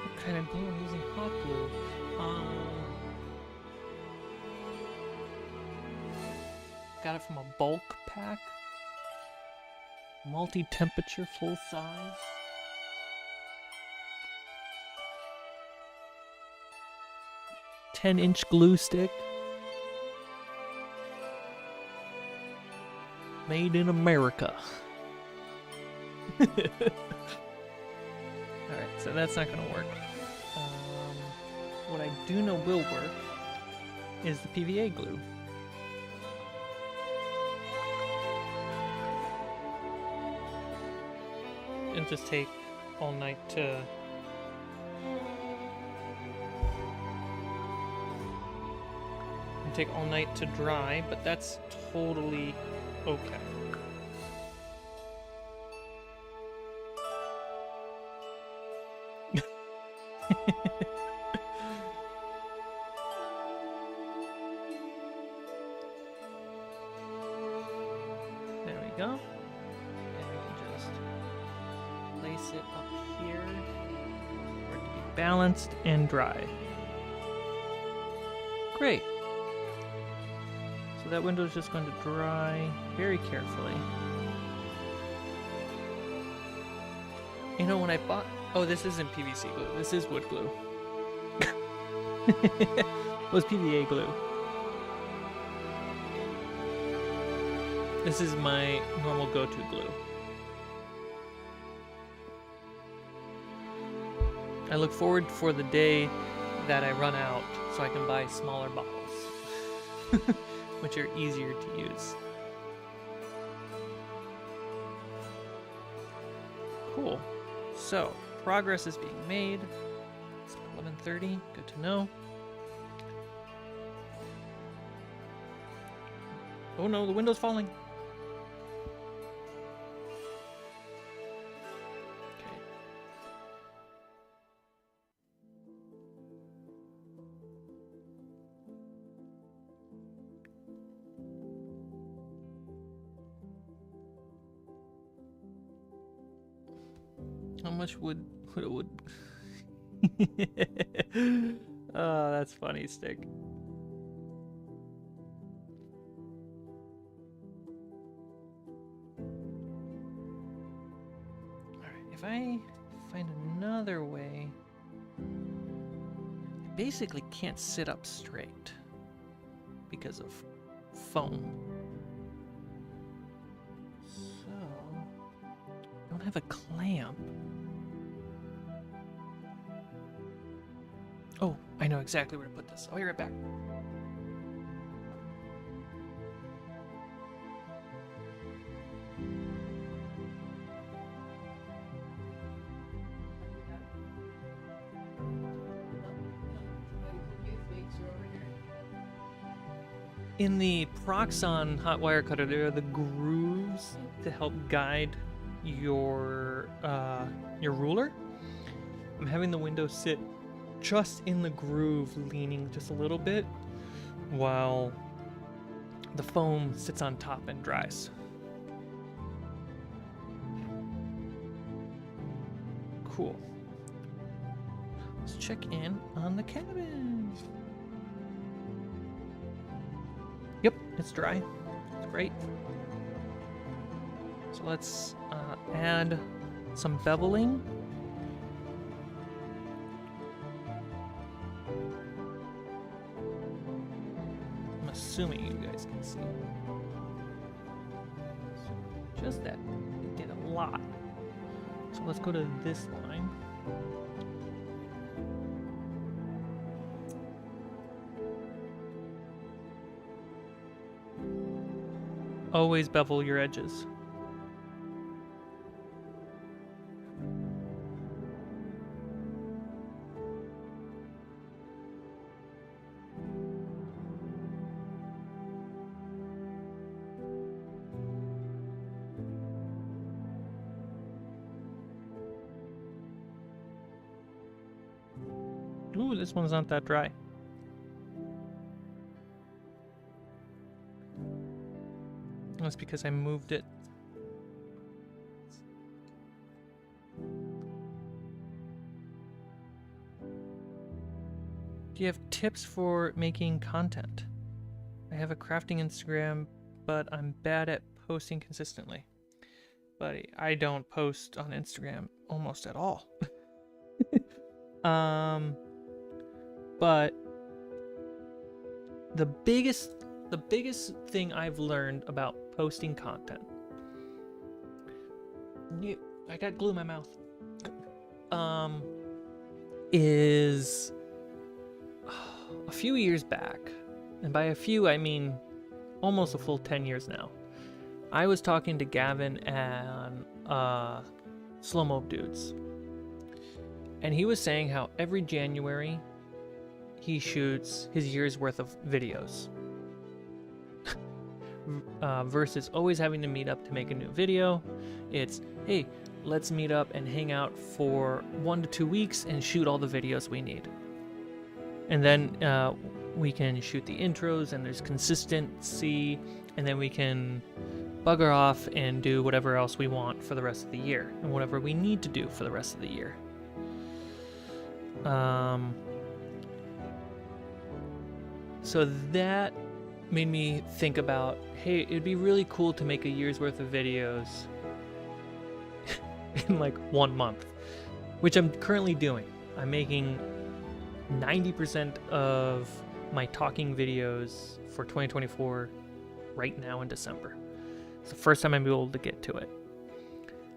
What kind of glue? I'm using hot glue. Got it from a bulk pack. Multi-temperature, full size. "10-inch glue stick. Made in America." Alright, so that's not gonna work. What I do know will work is the PVA glue. It'll just take all night to dry, but that's totally okay. There we go. And we can just place it up here for it to be balanced and dry. Great. So that window is just going to dry very carefully. You know, when I bought... Oh, this isn't PVC glue. This is wood glue. It was PVA glue. This is my normal go-to glue. I look forward for the day that I run out so I can buy smaller bottles, which are easier to use. Cool. So, progress is being made. It's 11:30. Good to know. Oh no, the window's falling. Okay. How much would it would? Oh, that's funny, Stick. Alright, if I find another way, I basically can't sit up straight because of foam. So, I don't have a clamp. Oh, I know exactly where to put this. I'll be right back. In the Proxxon hot wire cutter, there are the grooves to help guide your ruler. I'm having the window sit just in the groove, leaning just a little bit, while the foam sits on top and dries. Cool. Let's check in on the cabin. Yep, it's dry. It's great. So let's add some beveling. I'm assuming you guys can see. So just that. It did a lot. So let's go to this line. Always bevel your edges. Ooh, this one's not that dry. That's because I moved it. Do you have tips for making content? I have a crafting Instagram, but I'm bad at posting consistently. Buddy, I don't post on Instagram almost at all. But the biggest thing I've learned about posting content. I got glue in my mouth. Is a few years back, and by a few I mean almost a full 10 years now. I was talking to Gavin and Slow Mo Dudes, and he was saying how every January he shoots his year's worth of videos. Versus always having to meet up to make a new video. It's, hey, let's meet up and hang out for 1 to 2 weeks and shoot all the videos we need. And then we can shoot the intros and there's consistency, and then we can bugger off and do whatever else we want for the rest of the year and whatever we need to do for the rest of the year. So that made me think about, hey, it'd be really cool to make a year's worth of videos in like 1 month, which I'm currently doing. I'm making 90% of my talking videos for 2024 right now in December. It's the first time I'm able to get to it.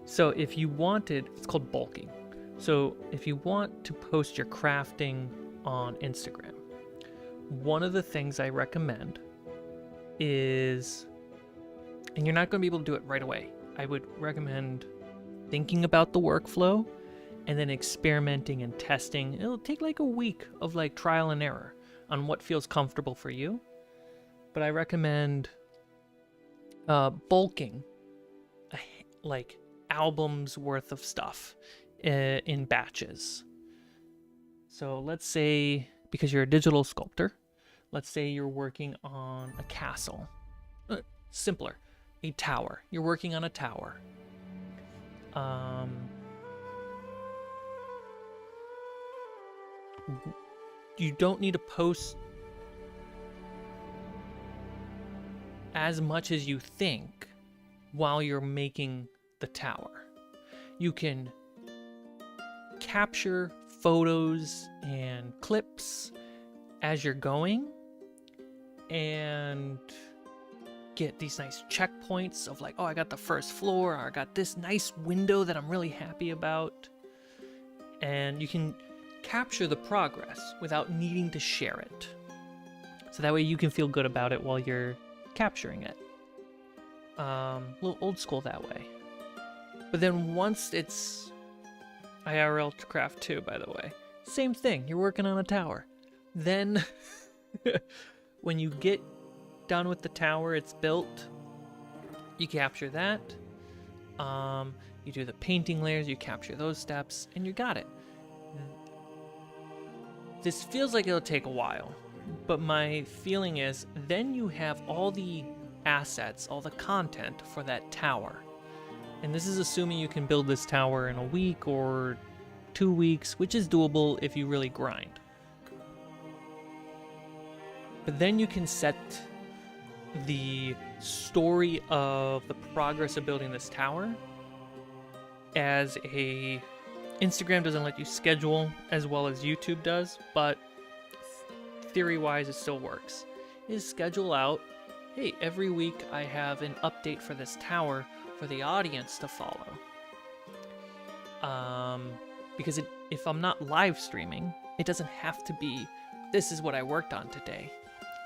So if you wanted, it's called bulking. So if you want to post your crafting on Instagram, one of the things I recommend is, and you're not going to be able to do it right away, I would recommend thinking about the workflow and then experimenting and testing. It'll take like a week of like trial and error on what feels comfortable for you. But I recommend bulking like albums worth of stuff in batches. So let's say, because you're a digital sculptor, let's say you're working on a castle. Simpler, a tower. You're working on a tower. You don't need to post as much as you think while you're making the tower. You can capture photos and clips as you're going and get these nice checkpoints of like, oh, I got the first floor, or I got this nice window that I'm really happy about. And you can capture the progress without needing to share it. So that way you can feel good about it while you're capturing it. A little old school that way. But then once it's IRL to craft too, by the way, same thing. You're working on a tower. Then when you get done with the tower, it's built, you capture that. You do the painting layers, you capture those steps, and you got it. This feels like it'll take a while, But my feeling is then you have all the assets, all the content for that tower. And this is assuming you can build this tower in a week or 2 weeks, which is doable if you really grind. But then you can set the story of the progress of building this tower as a... Instagram doesn't let you schedule as well as YouTube does, but theory-wise it still works. Is schedule out, hey, every week I have an update for this tower for the audience to follow. Because if I'm not live streaming, it doesn't have to be, this is what I worked on today.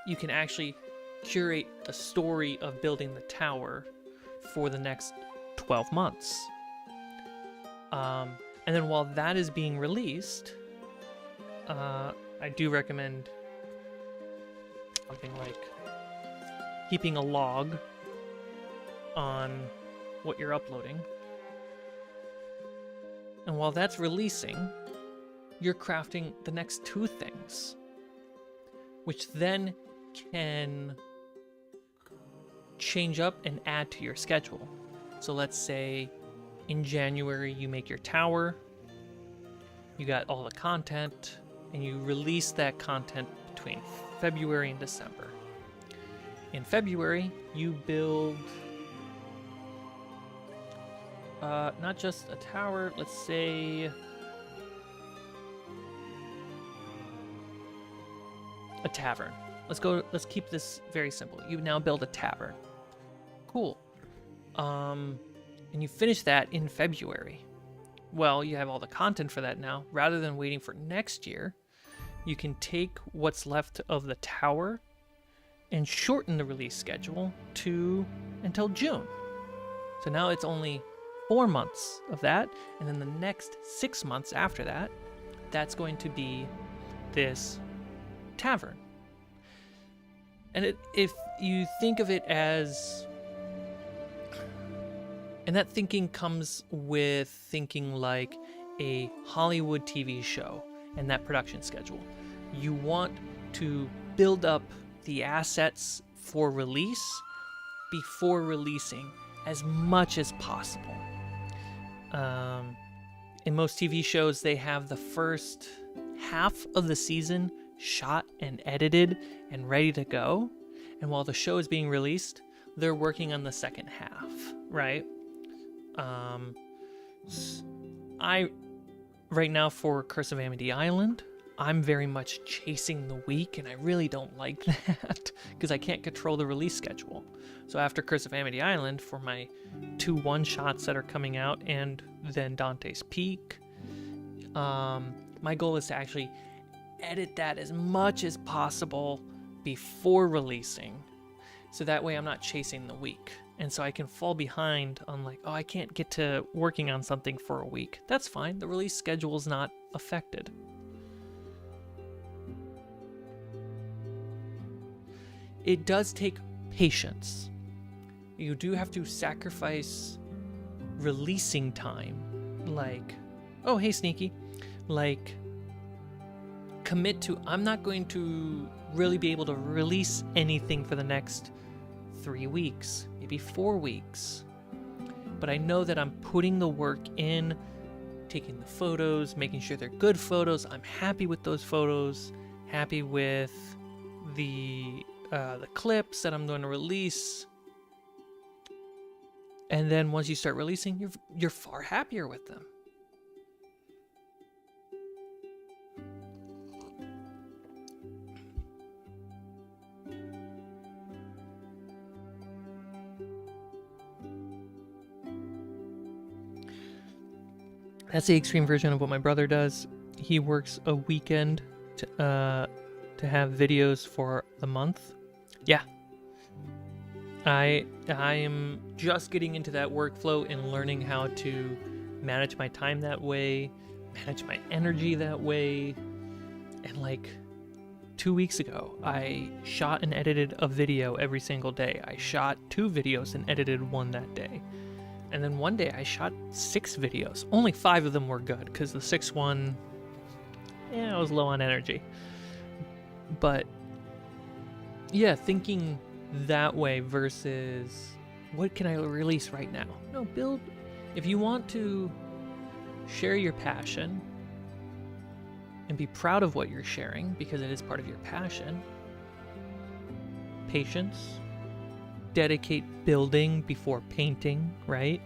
You can actually curate a story of building the tower for the next 12 months. And then while that is being released, I do recommend something like keeping a log on what you're uploading. And while that's releasing, you're crafting the next 2 things, which then can change up and add to your schedule. So let's say in January you make your tower, you got all the content, and you release that content between February and December. In February, you build not just a tower, let's say a tavern. Let's keep this very simple. You now build a tavern. Cool. And you finish that in February. Well, you have all the content for that now. Rather than waiting for next year, you can take what's left of the tower and shorten the release schedule to until June. So now it's only 4 months of that, and then the next 6 months after that, that's going to be this tavern. And if you think of it as... And that thinking comes with thinking like a Hollywood TV show and that production schedule. You want to build up the assets for release before releasing as much as possible. In most TV shows, they have the first half of the season shot and edited and ready to go. And while the show is being released, they're working on the second half, right? Right now for Curse of Amity Island, I'm very much chasing the week, and I really don't like that because I can't control the release schedule. So after Curse of Amity Island, for my 2 one-shots that are coming out and then Dante's Peak, my goal is to actually edit that as much as possible before releasing, so that way I'm not chasing the week. And so I can fall behind on like, oh, I can't get to working on something for a week. That's fine. The release schedule is not affected. It does take patience. You do have to sacrifice releasing time. Like, oh, hey, Sneaky. Like, commit to, I'm not going to really be able to release anything for the next 3 weeks, maybe 4 weeks. But I know that I'm putting the work in, taking the photos, making sure they're good photos. I'm happy with those photos, happy with the clips that I'm going to release. And then once you start releasing, you're far happier with them. That's the extreme version of what my brother does. He works a weekend to have videos for the month. Yeah. I am just getting into that workflow and learning how to manage my time that way, manage my energy that way. And like 2 weeks ago, I shot and edited a video every single day. I shot 2 videos and edited 1 that day. And then one day I shot 6 videos. Only 5 of them were good, because the 6th one, I was low on energy. But Yeah, thinking that way versus what can I release right now? No, build. If you want to share your passion and be proud of what you're sharing because it is part of your passion, patience, dedicate building before painting, right?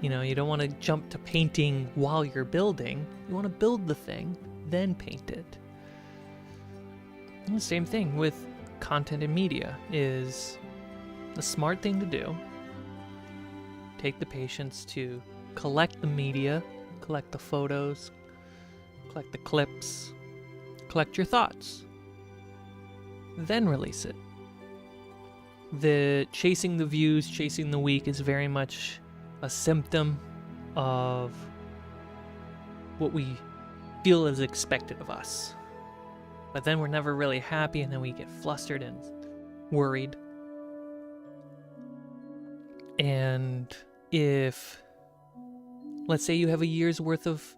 You don't want to jump to painting while you're building. You want to build the thing, then paint it. And the same thing with content and media is the smart thing to do. Take the patience to collect the media, collect the photos, collect the clips, collect your thoughts, then release it. The chasing the views, chasing the week is very much a symptom of what we feel is expected of us. But then we're never really happy, and then we get flustered and worried. And if, let's say you have a year's worth of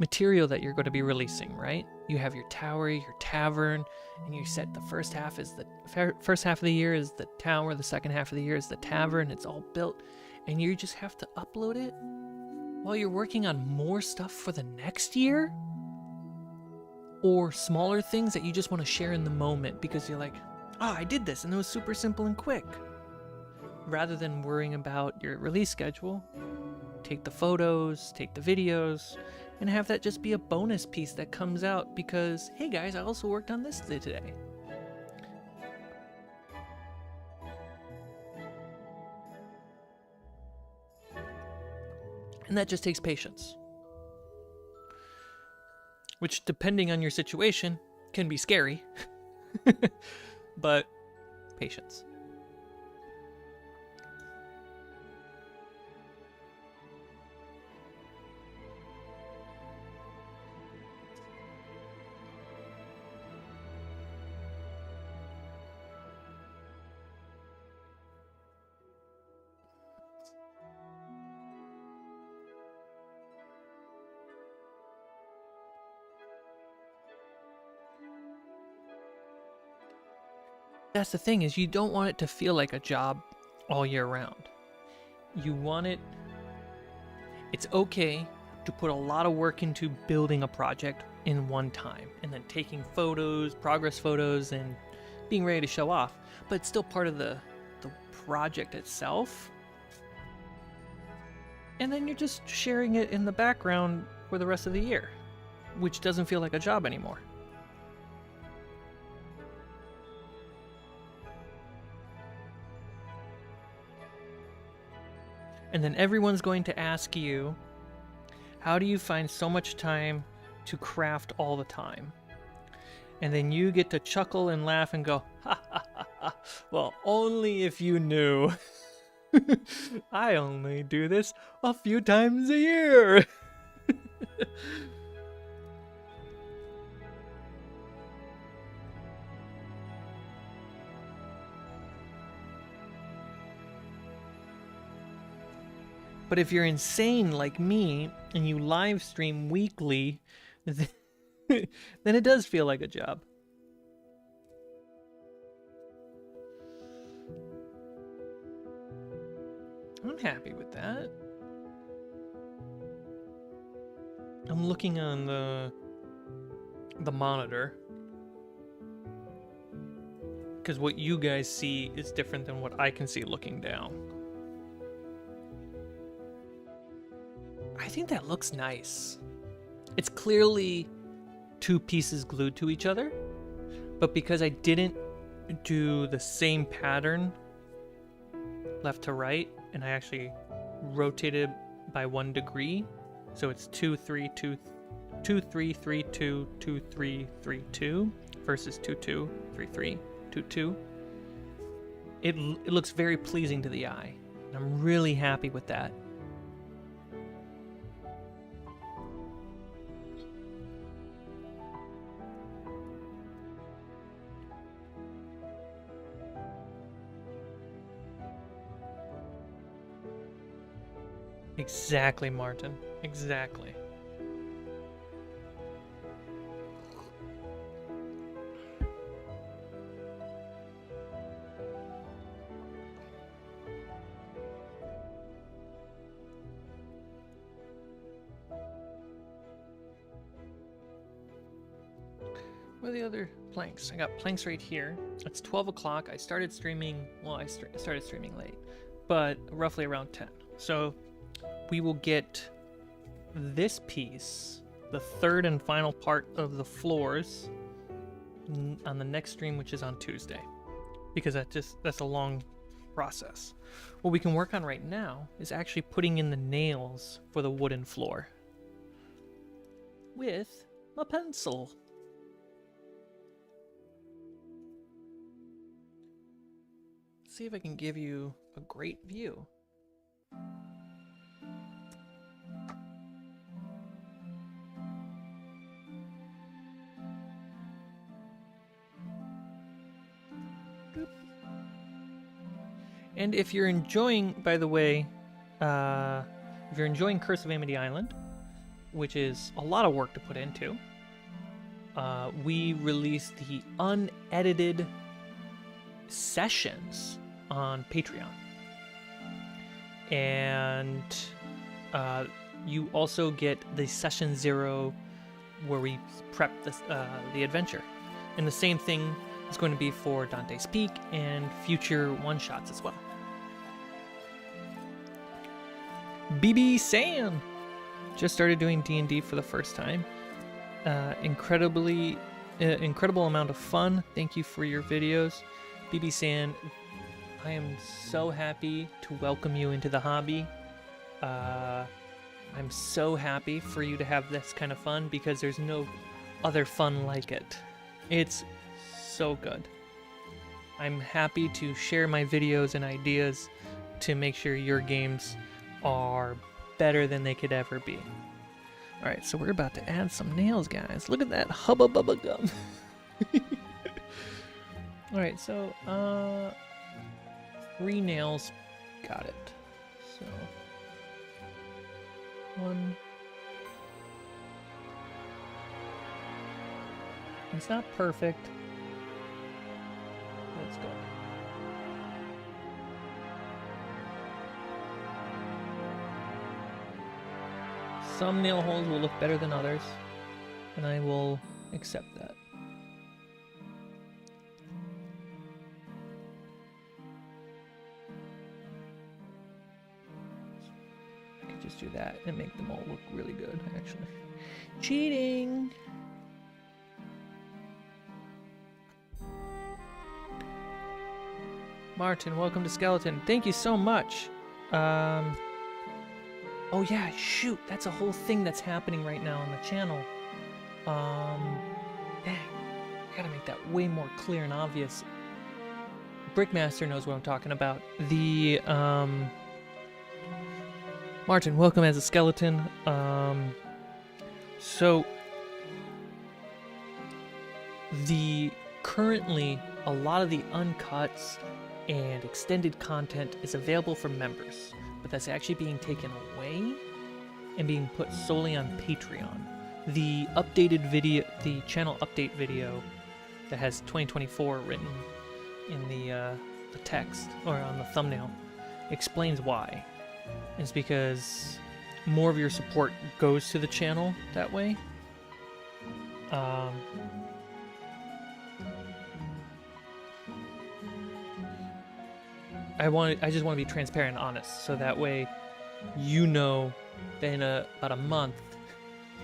material that you're going to be releasing, right? You have your tower, your tavern, and you said the first half of the year is the tower, the second half of the year is the tavern. It's all built, and you just have to upload it while you're working on more stuff for the next year, or smaller things that you just want to share in the moment because you're like, oh, I did this and it was super simple and quick. Rather than worrying about your release schedule, take the photos, take the videos, and have that just be a bonus piece that comes out because, hey guys, I also worked on this today. And that just takes patience. Which, depending on your situation, can be scary. But patience. That's the thing, is you don't want it to feel like a job all year round. You want it... It's okay to put a lot of work into building a project in one time, and then taking photos, progress photos, and being ready to show off. But it's still part of the project itself. And then you're just sharing it in the background for the rest of the year, which doesn't feel like a job anymore. And then everyone's going to ask you, how do you find so much time to craft all the time? And then you get to chuckle and laugh and go, ha ha ha ha, well, only if you knew. I only do this a few times a year. But if you're insane like me and you live stream weekly, then it does feel like a job. I'm happy with that. I'm looking on the monitor, because what you guys see is different than what I can see looking down. I think that looks nice. It's clearly two pieces glued to each other, but because I didn't do the same pattern left to right, and I actually rotated by 1 degree, so it's 2 3 2 2 3 3 2 2 3 3 2 versus 2 2 3 3 2 2. It looks very pleasing to the eye, and I'm really happy with that. Exactly, Martin. Exactly. Where are the other planks? I got planks right here. It's 12 o'clock. I started streaming, well, I started streaming late, but roughly around 10. So we will get this piece, the third and final part of the floors, on the next stream, which is on Tuesday, because that's a long process. What we can work on right now is actually putting in the nails for the wooden floor with a pencil. See if I can give you a great view. Boop. And if you're enjoying, by the way, if you're enjoying Curse of Amity Island, which is a lot of work to put into, we release the unedited sessions on Patreon, and you also get the session 0 where we prep the adventure, and the same thing is going to be for Dante's Peak and future one-shots as well. BB San just started doing D&D for the first time. Incredible amount of fun. Thank you for your videos. BB San, I am so happy to welcome you into the hobby. I'm so happy for you to have this kind of fun because there's no other fun like it. It's so good. I'm happy to share my videos and ideas to make sure your games are better than they could ever be. Alright, so we're about to add some nails, guys. Look at that hubba bubba gum. Alright, so 3 nails. Got it. So 1. It's not perfect. Let's go. Some nail holes will look better than others, and I will accept that. I could just do that and make them all look really good, actually. Cheating! Martin, welcome to Skeleton. Thank you so much. Oh yeah, shoot, that's a whole thing that's happening right now on the channel. Dang, I gotta make that way more clear and obvious. Brickmaster knows what I'm talking about. The, Martin, welcome as a skeleton. So, currently, a lot of the uncuts and extended content is available for members, but that's actually being taken away and being put solely on Patreon. The updated video, the channel update video that has 2024 written in the text or on the thumbnail explains why. It's because more of your support goes to the channel that way. I just want to be transparent and honest, so that way you know that in about a month,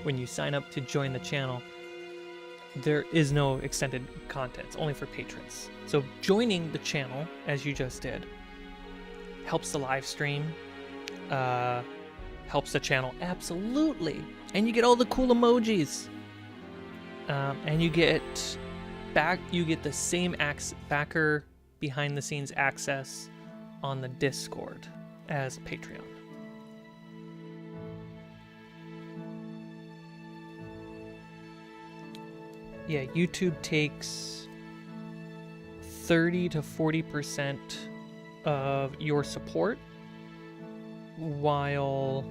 when you sign up to join the channel, there is no extended content. It's only for patrons. So joining the channel, as you just did, helps the live stream, helps the channel absolutely, and you get all the cool emojis, and you get the same backer behind the scenes access on the Discord as Patreon. Yeah, YouTube takes 30 to 40% of your support, while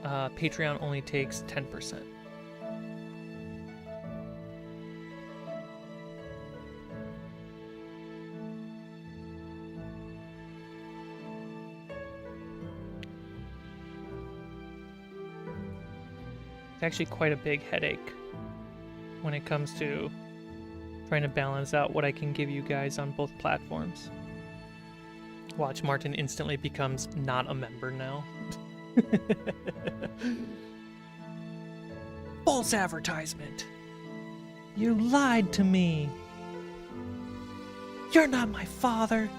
Patreon only takes 10%. It's actually quite a big headache. when it comes to trying to balance out what I can give you guys on both platforms. Watch, Martin instantly becomes not a member now. False advertisement! You lied to me! You're not my father!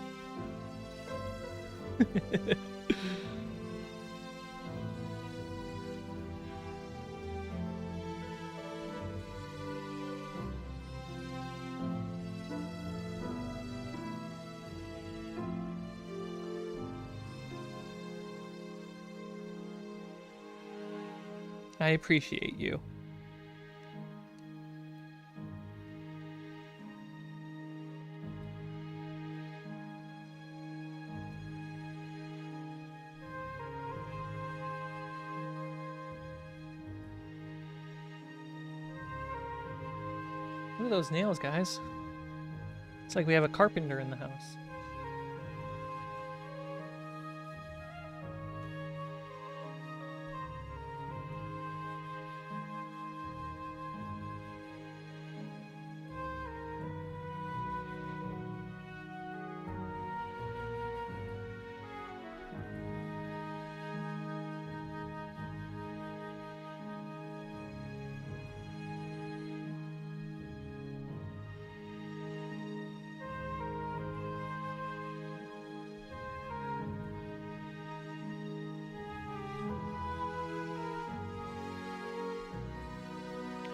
I appreciate you. Look at those nails, guys. It's like we have a carpenter in the house.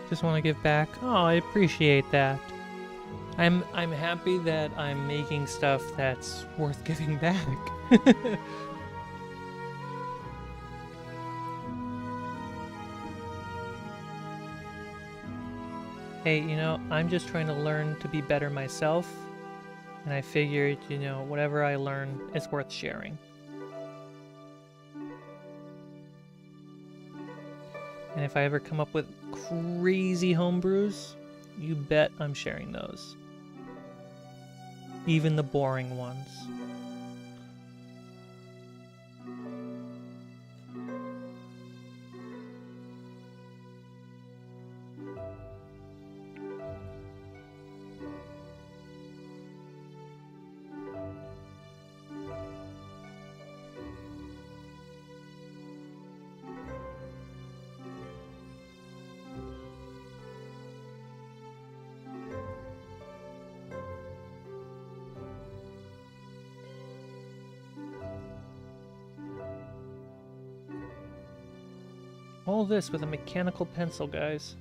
Just want to give back. Oh, I appreciate that. I'm happy that I'm making stuff that's worth giving back. Hey, you know, I'm just trying to learn to be better myself, and I figured, you know, whatever I learn is worth sharing. And if I ever come up with crazy homebrews, you bet I'm sharing those. Even the boring ones. All this with a mechanical pencil, guys.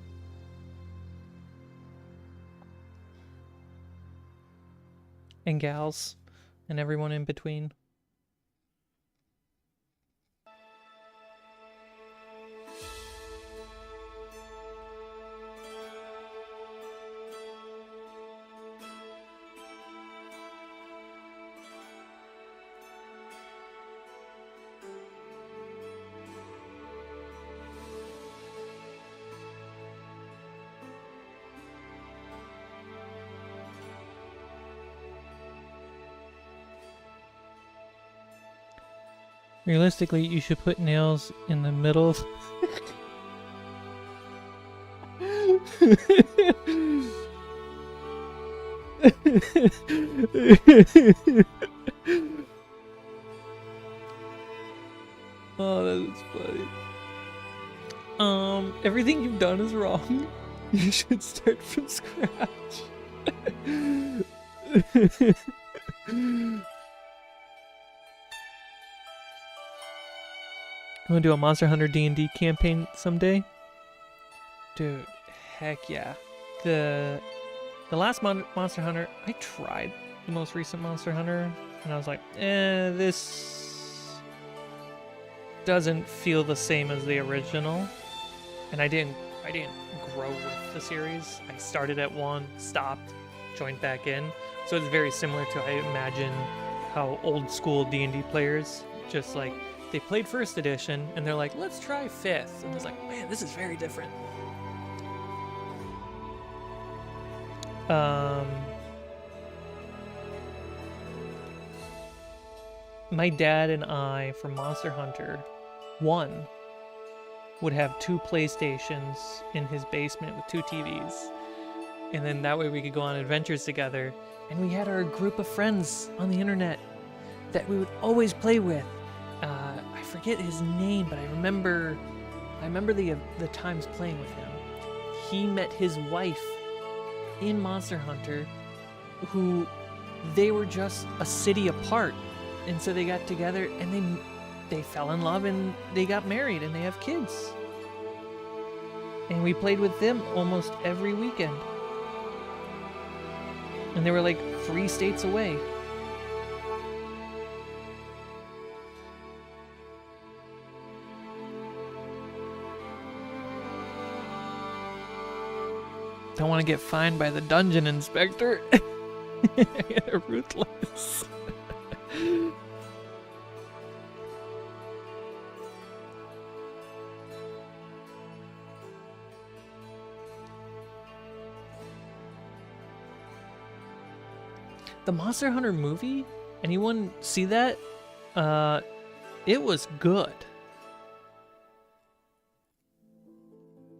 And gals, and everyone in between. Realistically, you should put nails in the middle. Oh, that's funny. Everything you've done is wrong. You should start from scratch. You wanna do a Monster Hunter D&D campaign someday? Dude, heck yeah. The last Monster Hunter, I tried the most recent Monster Hunter, and I was like, this doesn't feel the same as the original. And I didn't grow with the series. I started at 1, stopped, joined back in. So it's very similar to, I imagine, how old school D&D players just like, they played first edition and they're like, let's try 5th. And it's like, man, this is very different. My dad and I, for Monster Hunter 1, would have 2 PlayStations in his basement with 2 TVs. And then that way we could go on adventures together. And we had our group of friends on the internet that we would always play with. I forget his name, but I remember the times playing with him. He met his wife in Monster Hunter, who they were just a city apart, and so they got together and they fell in love and they got married and they have kids. And we played with them almost every weekend. And they were like 3 states away. Don't want to get fined by the dungeon inspector. Ruthless. The Monster Hunter movie? Anyone see that? It was good.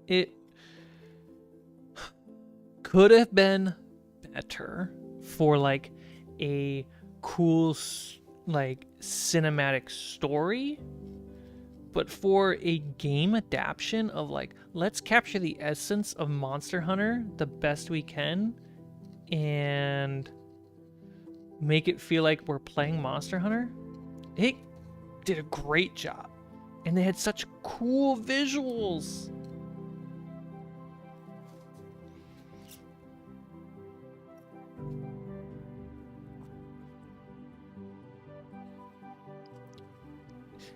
It could have been better for like a cool like cinematic story, but for a game adaptation of like, let's capture the essence of Monster Hunter the best we can and make it feel like we're playing Monster Hunter, it did a great job. And they had such cool visuals.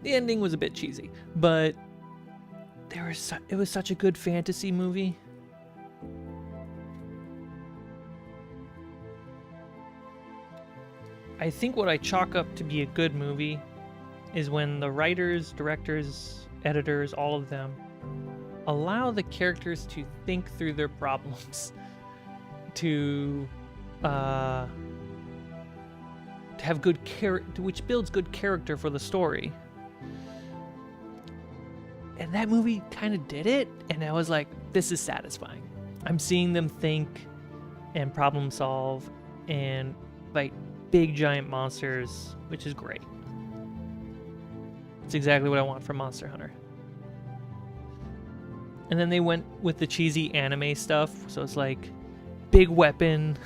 The ending was a bit cheesy, but it was such a good fantasy movie. I think what I chalk up to be a good movie is when the writers, directors, editors, all of them, allow the characters to think through their problems, to have good character, which builds good character for the story. And that movie kind of did it, and I was like, this is satisfying. I'm seeing them think and problem solve and fight big giant monsters, which is great. It's exactly what I want from Monster Hunter. And then they went with the cheesy anime stuff, so it's like big weapon.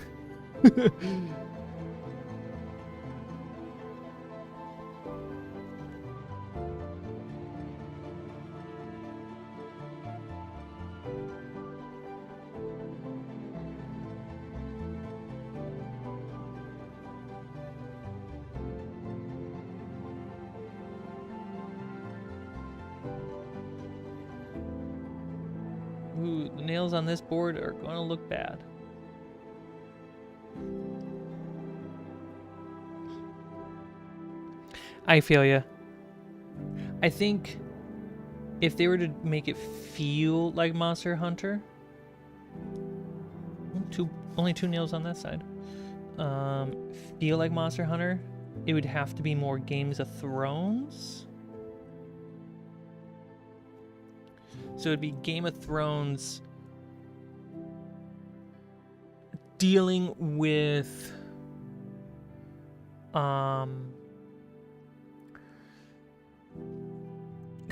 Ooh, the nails on this board are going to look bad. I feel ya. I think if they were to make it feel like Monster Hunter, only 2 nails on that side. Feel like Monster Hunter, it would have to be more Games of Thrones. So it'd be Game of Thrones dealing with because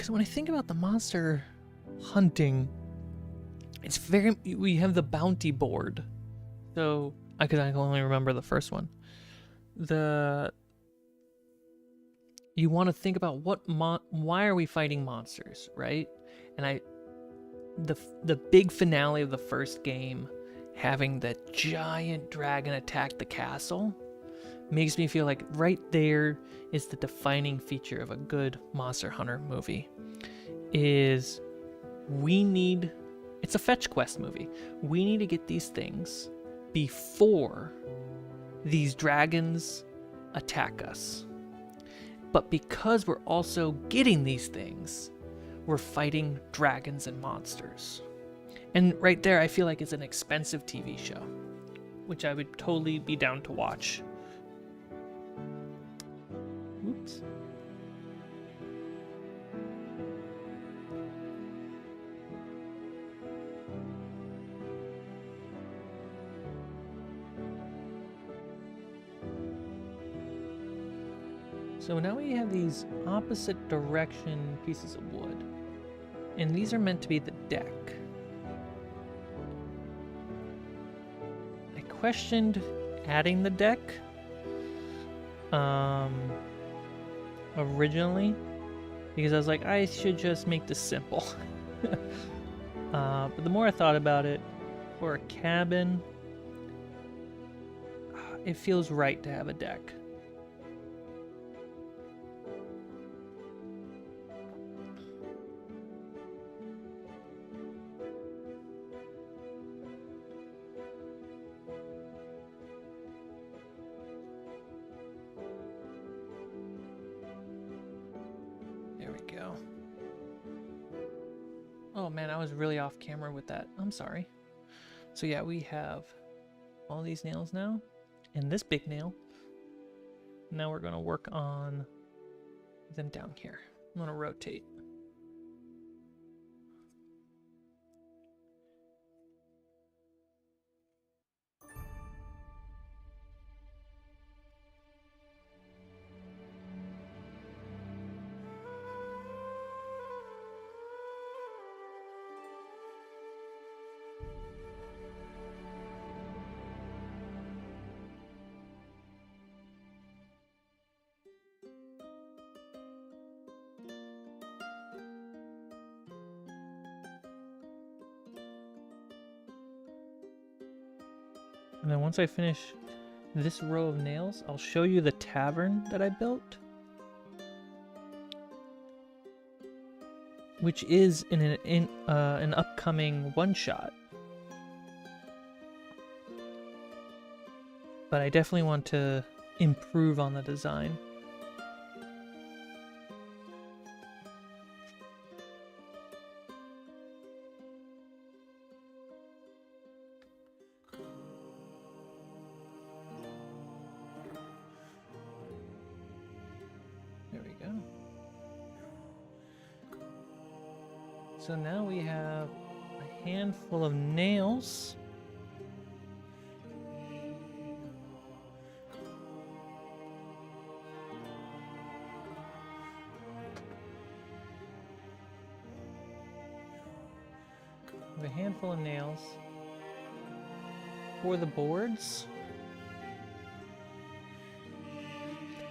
when I think about the monster hunting, it's we have the bounty board. So I can only remember the first one. You want to think about why are we fighting monsters, right? And the big finale of the first game, having the giant dragon attack the castle, makes me feel like right there is the defining feature of a good Monster Hunter movie. It's a fetch quest movie. We need to get these things before these dragons attack us. But because we're also getting these things, we're fighting dragons and monsters. And right there, I feel like it's an expensive TV show, which I would totally be down to watch. Oops. So now we have these opposite direction pieces of wood. And these are meant to be the deck. I questioned adding the deck originally because I was like, I should just make this simple. But the more I thought about it, for a cabin, it feels right to have a deck. There we go. Oh man, I was really off camera with that. I'm sorry. So yeah, we have all these nails now, and this big nail. Now we're gonna work on them down here. I'm gonna rotate. And then once I finish this row of nails, I'll show you the tavern that I built, which is in an upcoming one-shot. But I definitely want to improve on the design. There we go. So now we have a handful of nails. A handful of nails for the boards.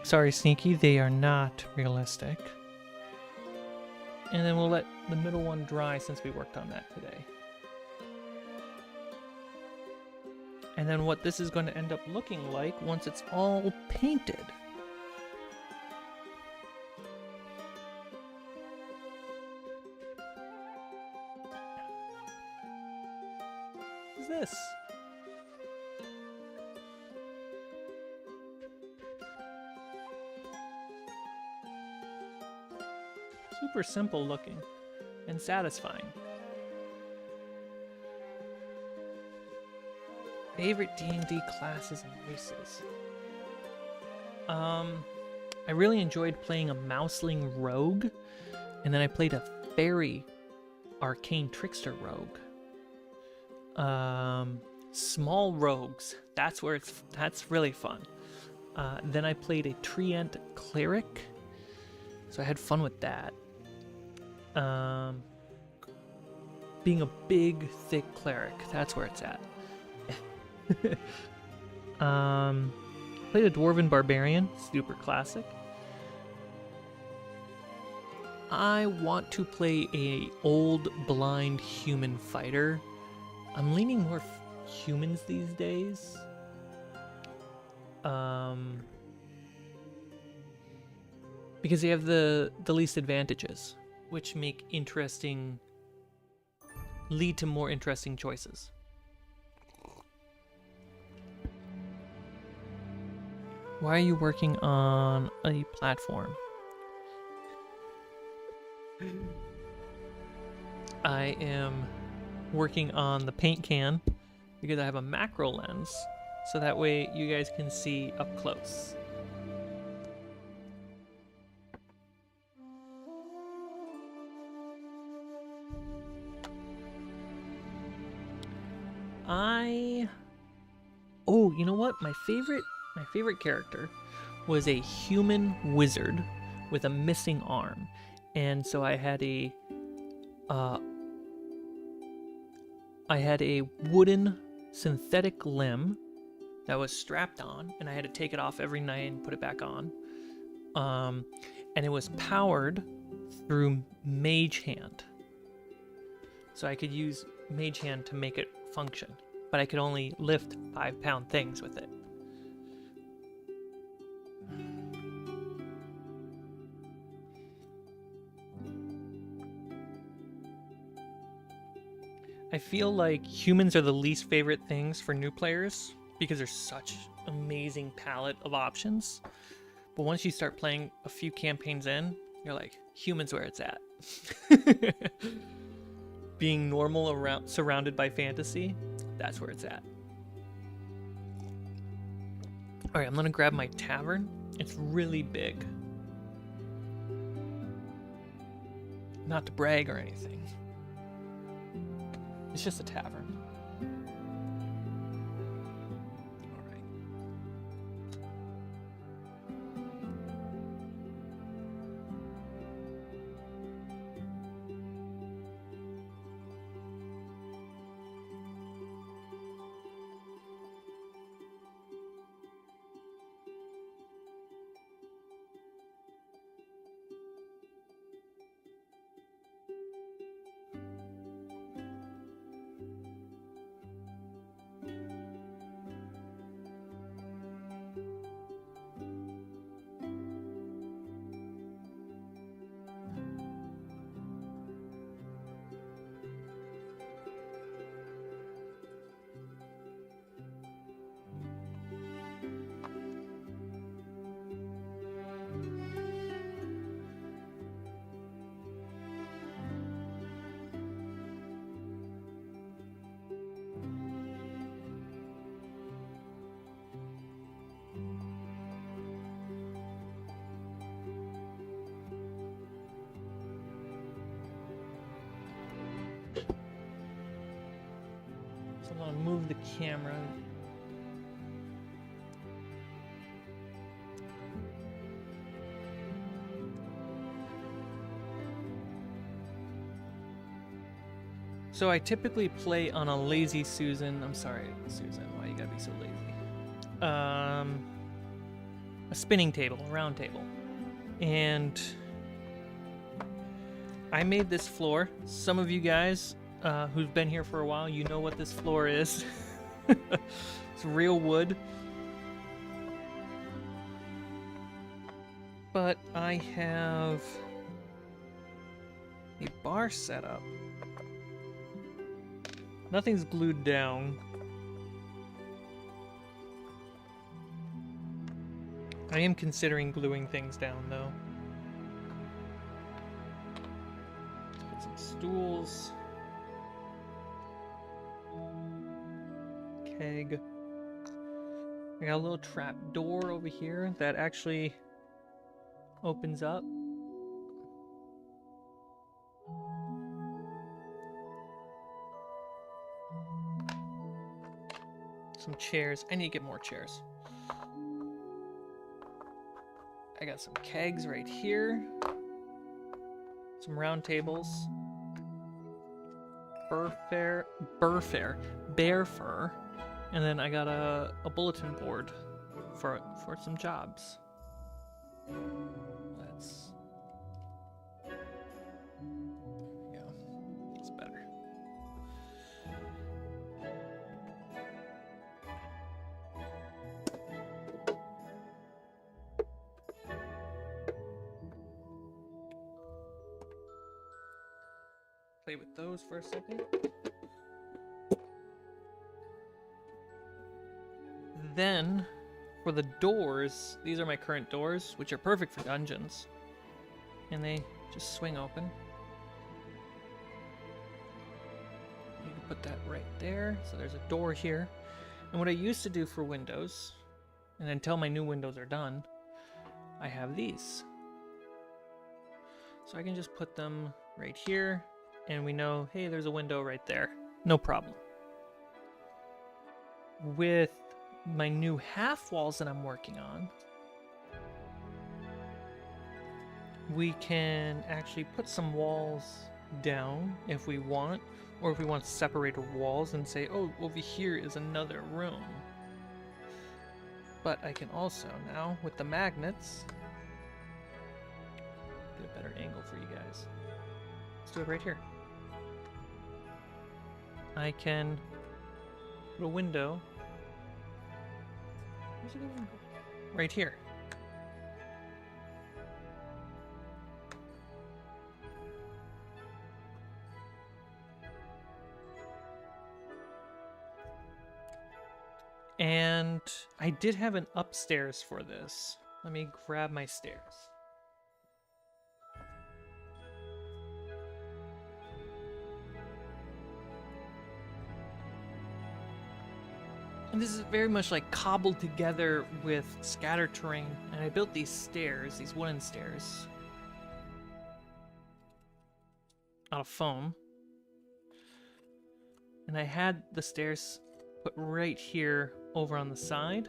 Sorry, Sneaky, they are not realistic. And then we'll let the middle one dry since we worked on that today. And then what this is going to end up looking like once it's all painted. What is this? Super simple looking and satisfying. Favorite D&D classes and races. I really enjoyed playing a Mouseling rogue, and then I played a fairy arcane trickster rogue. Small rogues. That's really fun. Then I played a treant cleric, so I had fun with that. Being a big, thick cleric, that's where it's at. Played a dwarven barbarian, super classic. I want to play a old blind human fighter. I'm leaning more humans these days. Because they have the least advantages, which lead to more interesting choices. Why are you working on a platform? I am working on the paint can because I have a macro lens, so that way you guys can see up close. Oh, you know what? My favorite character was a human wizard with a missing arm. And so I had a wooden synthetic limb that was strapped on, and I had to take it off every night and put it back on. And it was powered through Mage Hand. So I could use Mage Hand to make it function, but I could only lift 5-pound things with it. I feel like humans are the least favorite things for new players because there's such amazing palette of options. But once you start playing a few campaigns in, you're like, humans where it's at. Being normal around, surrounded by fantasy, that's where it's at. All right, I'm gonna grab my tavern. It's really big. Not to brag or anything. It's just a tavern. All right. So I'm gonna move the camera. So I typically play on a lazy Susan. I'm sorry, Susan, why you gotta be so lazy? A spinning table, a round table. And I made this floor. Some of you guys who've been here for a while, you know what this floor is. It's real wood. But I have a bar set up. Nothing's glued down. I am considering gluing things down, though. Put some stools. Keg. I got a little trap door over here that actually opens up. Some chairs. I need to get more chairs. I got some kegs right here. Some round tables. Bear fur. And then I got a bulletin board for some jobs. That's... yeah, it's better. Play with those for a second. Then, for the doors, these are my current doors, which are perfect for dungeons. And they just swing open. You can put that right there. So there's a door here. And what I used to do for windows, and until my new windows are done, I have these. So I can just put them right here, and we know, hey, there's a window right there. No problem. With my new half walls that I'm working on, we can actually put some walls down if we want, or if we want to separate our walls and say, oh, over here is another room. But I can also now, with the magnets, get a better angle for you guys. Let's do it right here. I can put a window. Where's the window? Right here. And I did have an upstairs for this. Let me grab my stairs. And this is very much like cobbled together with scattered terrain. And I built these stairs, these wooden stairs, out of foam. And I had the stairs put right here over on the side.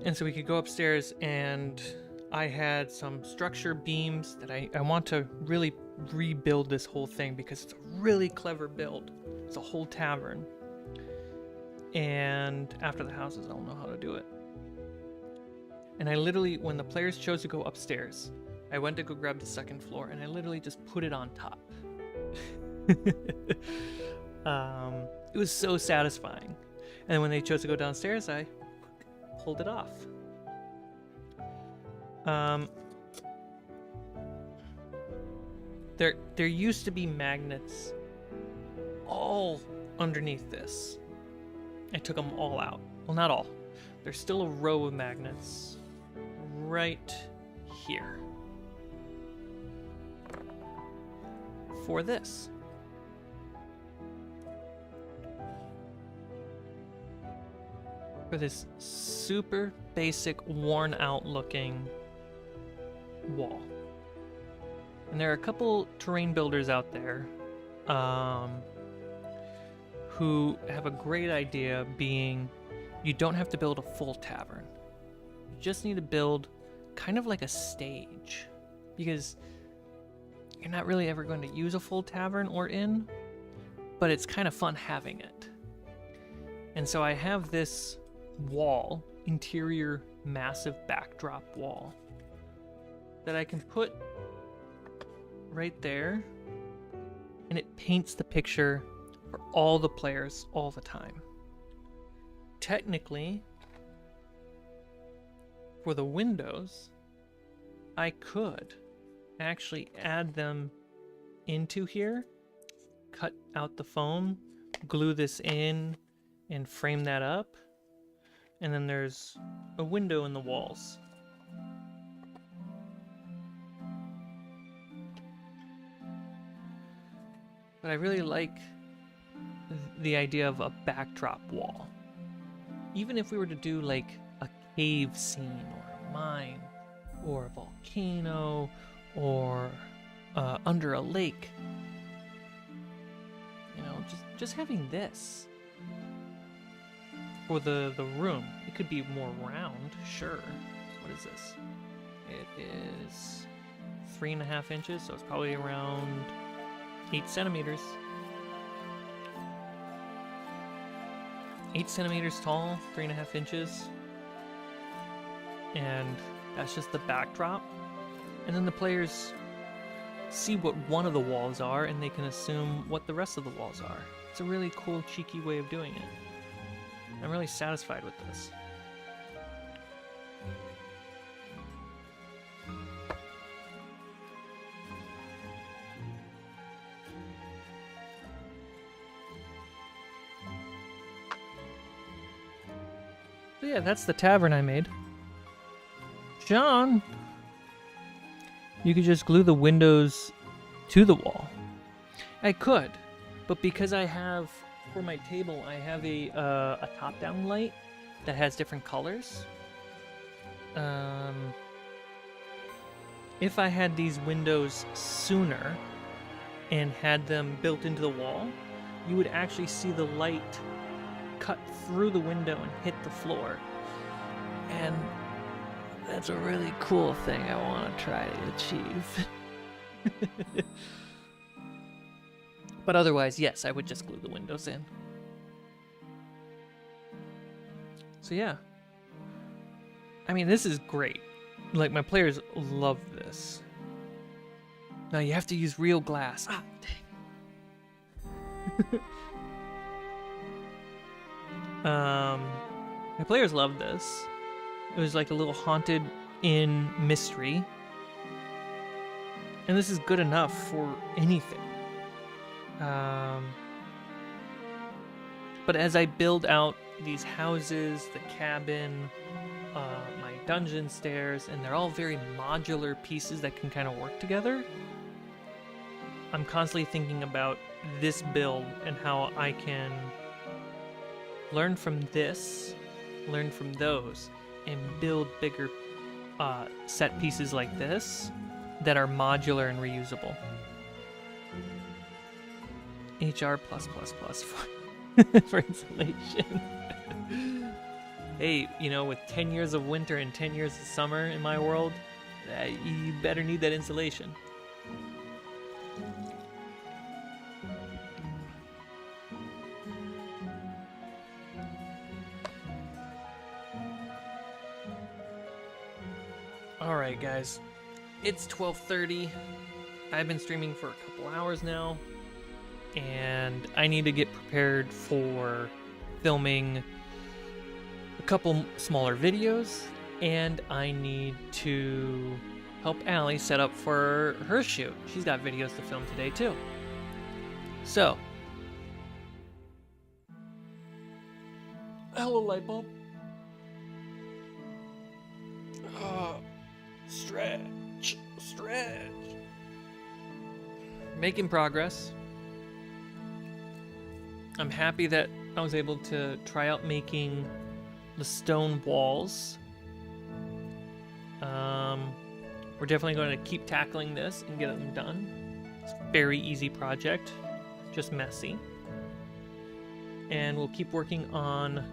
And so we could go upstairs, and I had some structure beams that I want to really rebuild this whole thing because it's a really clever build. It's a whole tavern. And after the houses, I'll know how to do it. And I literally, when the players chose to go upstairs, I went to go grab the second floor, and I literally just put it on top. It was so satisfying. And when they chose to go downstairs, I pulled it off. There used to be magnets all underneath this. I took them all out. Well, not all. There's still a row of magnets right here for this. For this super basic, worn out looking wall. And there are a couple terrain builders out there who have a great idea, being you don't have to build a full tavern. You just need to build kind of like a stage, because you're not really ever going to use a full tavern or inn, but it's kind of fun having it. And so I have this wall, interior massive backdrop wall, that I can put right there, and it paints the picture for all the players all the time. Technically, for the windows, I could actually add them into here, cut out the foam, glue this in, and frame that up. And then there's a window in the walls. But I really like the idea of a backdrop wall. Even if we were to do like a cave scene or a mine or a volcano or under a lake, you know, just having this for the room. It could be more round, sure. What is this? It is 3.5 inches, so it's probably around 8 centimeters. 8 centimeters tall, 3.5 inches. And that's just the backdrop. And then the players see what one of the walls are, and they can assume what the rest of the walls are. It's a really cool, cheeky way of doing it. I'm really satisfied with this. So yeah, that's the tavern I made. John, you could just glue the windows to the wall. I could, but because I have, for my table, I have a top-down light that has different colors. If I had these windows sooner and had them built into the wall, you would actually see the light cut through the window and hit the floor. And That's a really cool thing I want to try to achieve. But otherwise, yes, I would just glue the windows in. So yeah. I mean, this is great. Like, my players love this. Now you have to use real glass. Ah, dang. My players love this. It was like a little haunted inn mystery. And this is good enough for anything. But as I build out these houses, the cabin, my dungeon stairs, and they're all very modular pieces that can kind of work together, I'm constantly thinking about this build and how I can learn from this, learn from those, and build bigger set pieces like this that are modular and reusable. HR+++ for insulation. Hey, you know, with 10 years of winter and 10 years of summer in my world, you better need that insulation. Alright guys, it's 12:30. I've been streaming for a couple hours now, and I need to get prepared for filming a couple smaller videos, and I need to help Allie set up for her shoot. She's got videos to film today too. So, hello light bulb. Stretch. Making progress. I'm happy that I was able to try out making the stone walls. We're definitely going to keep tackling this and get them done. It's a very easy project, just messy. And we'll keep working on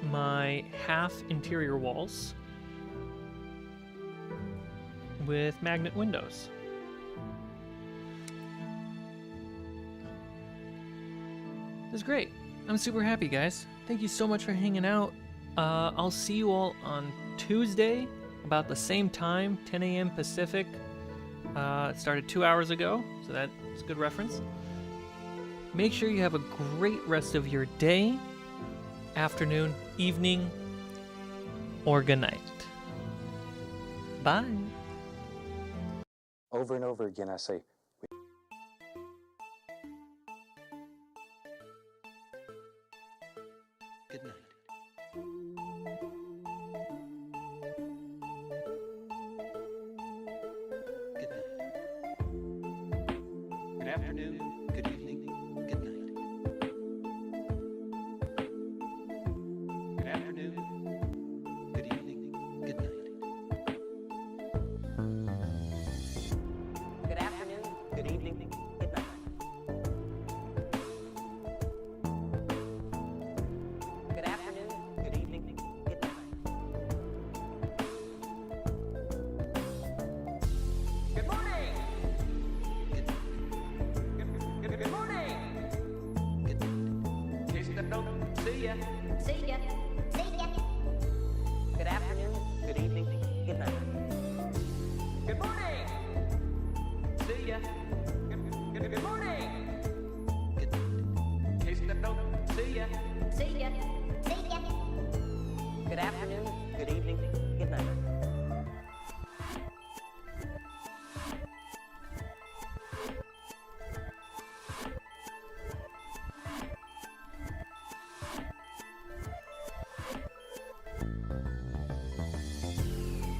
my half interior walls with magnet windows. This is great. I'm super happy, guys. Thank you so much for hanging out. I'll see you all on Tuesday, about the same time, 10 a.m. Pacific. It started 2 hours ago, so that's a good reference. Make sure you have a great rest of your day, afternoon, evening, or good night. Bye. Over and over again, I say, Good night. Good night. Good afternoon. Good evening. Good night. Good afternoon. Good evening. Good night. Good afternoon, good evening, good night. Good afternoon, good evening, good night. Good morning! Good morning! Good night. In case I don't see ya. See ya. See ya. Good afternoon, good evening, good night. Good morning! See ya. Good morning! Good night. In case I don't see ya. See ya. See ya. Good afternoon, good evening, good night.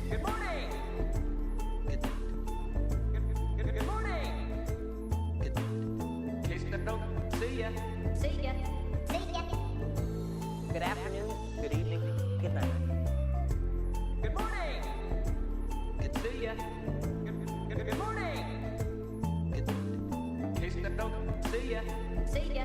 Good morning! Good night. Good morning! Good night. In case I don't see ya. See ya. See ya. Good afternoon, good evening, good night. Good morning! Good See ya. Good morning! Good night. In case I don't see ya. See ya.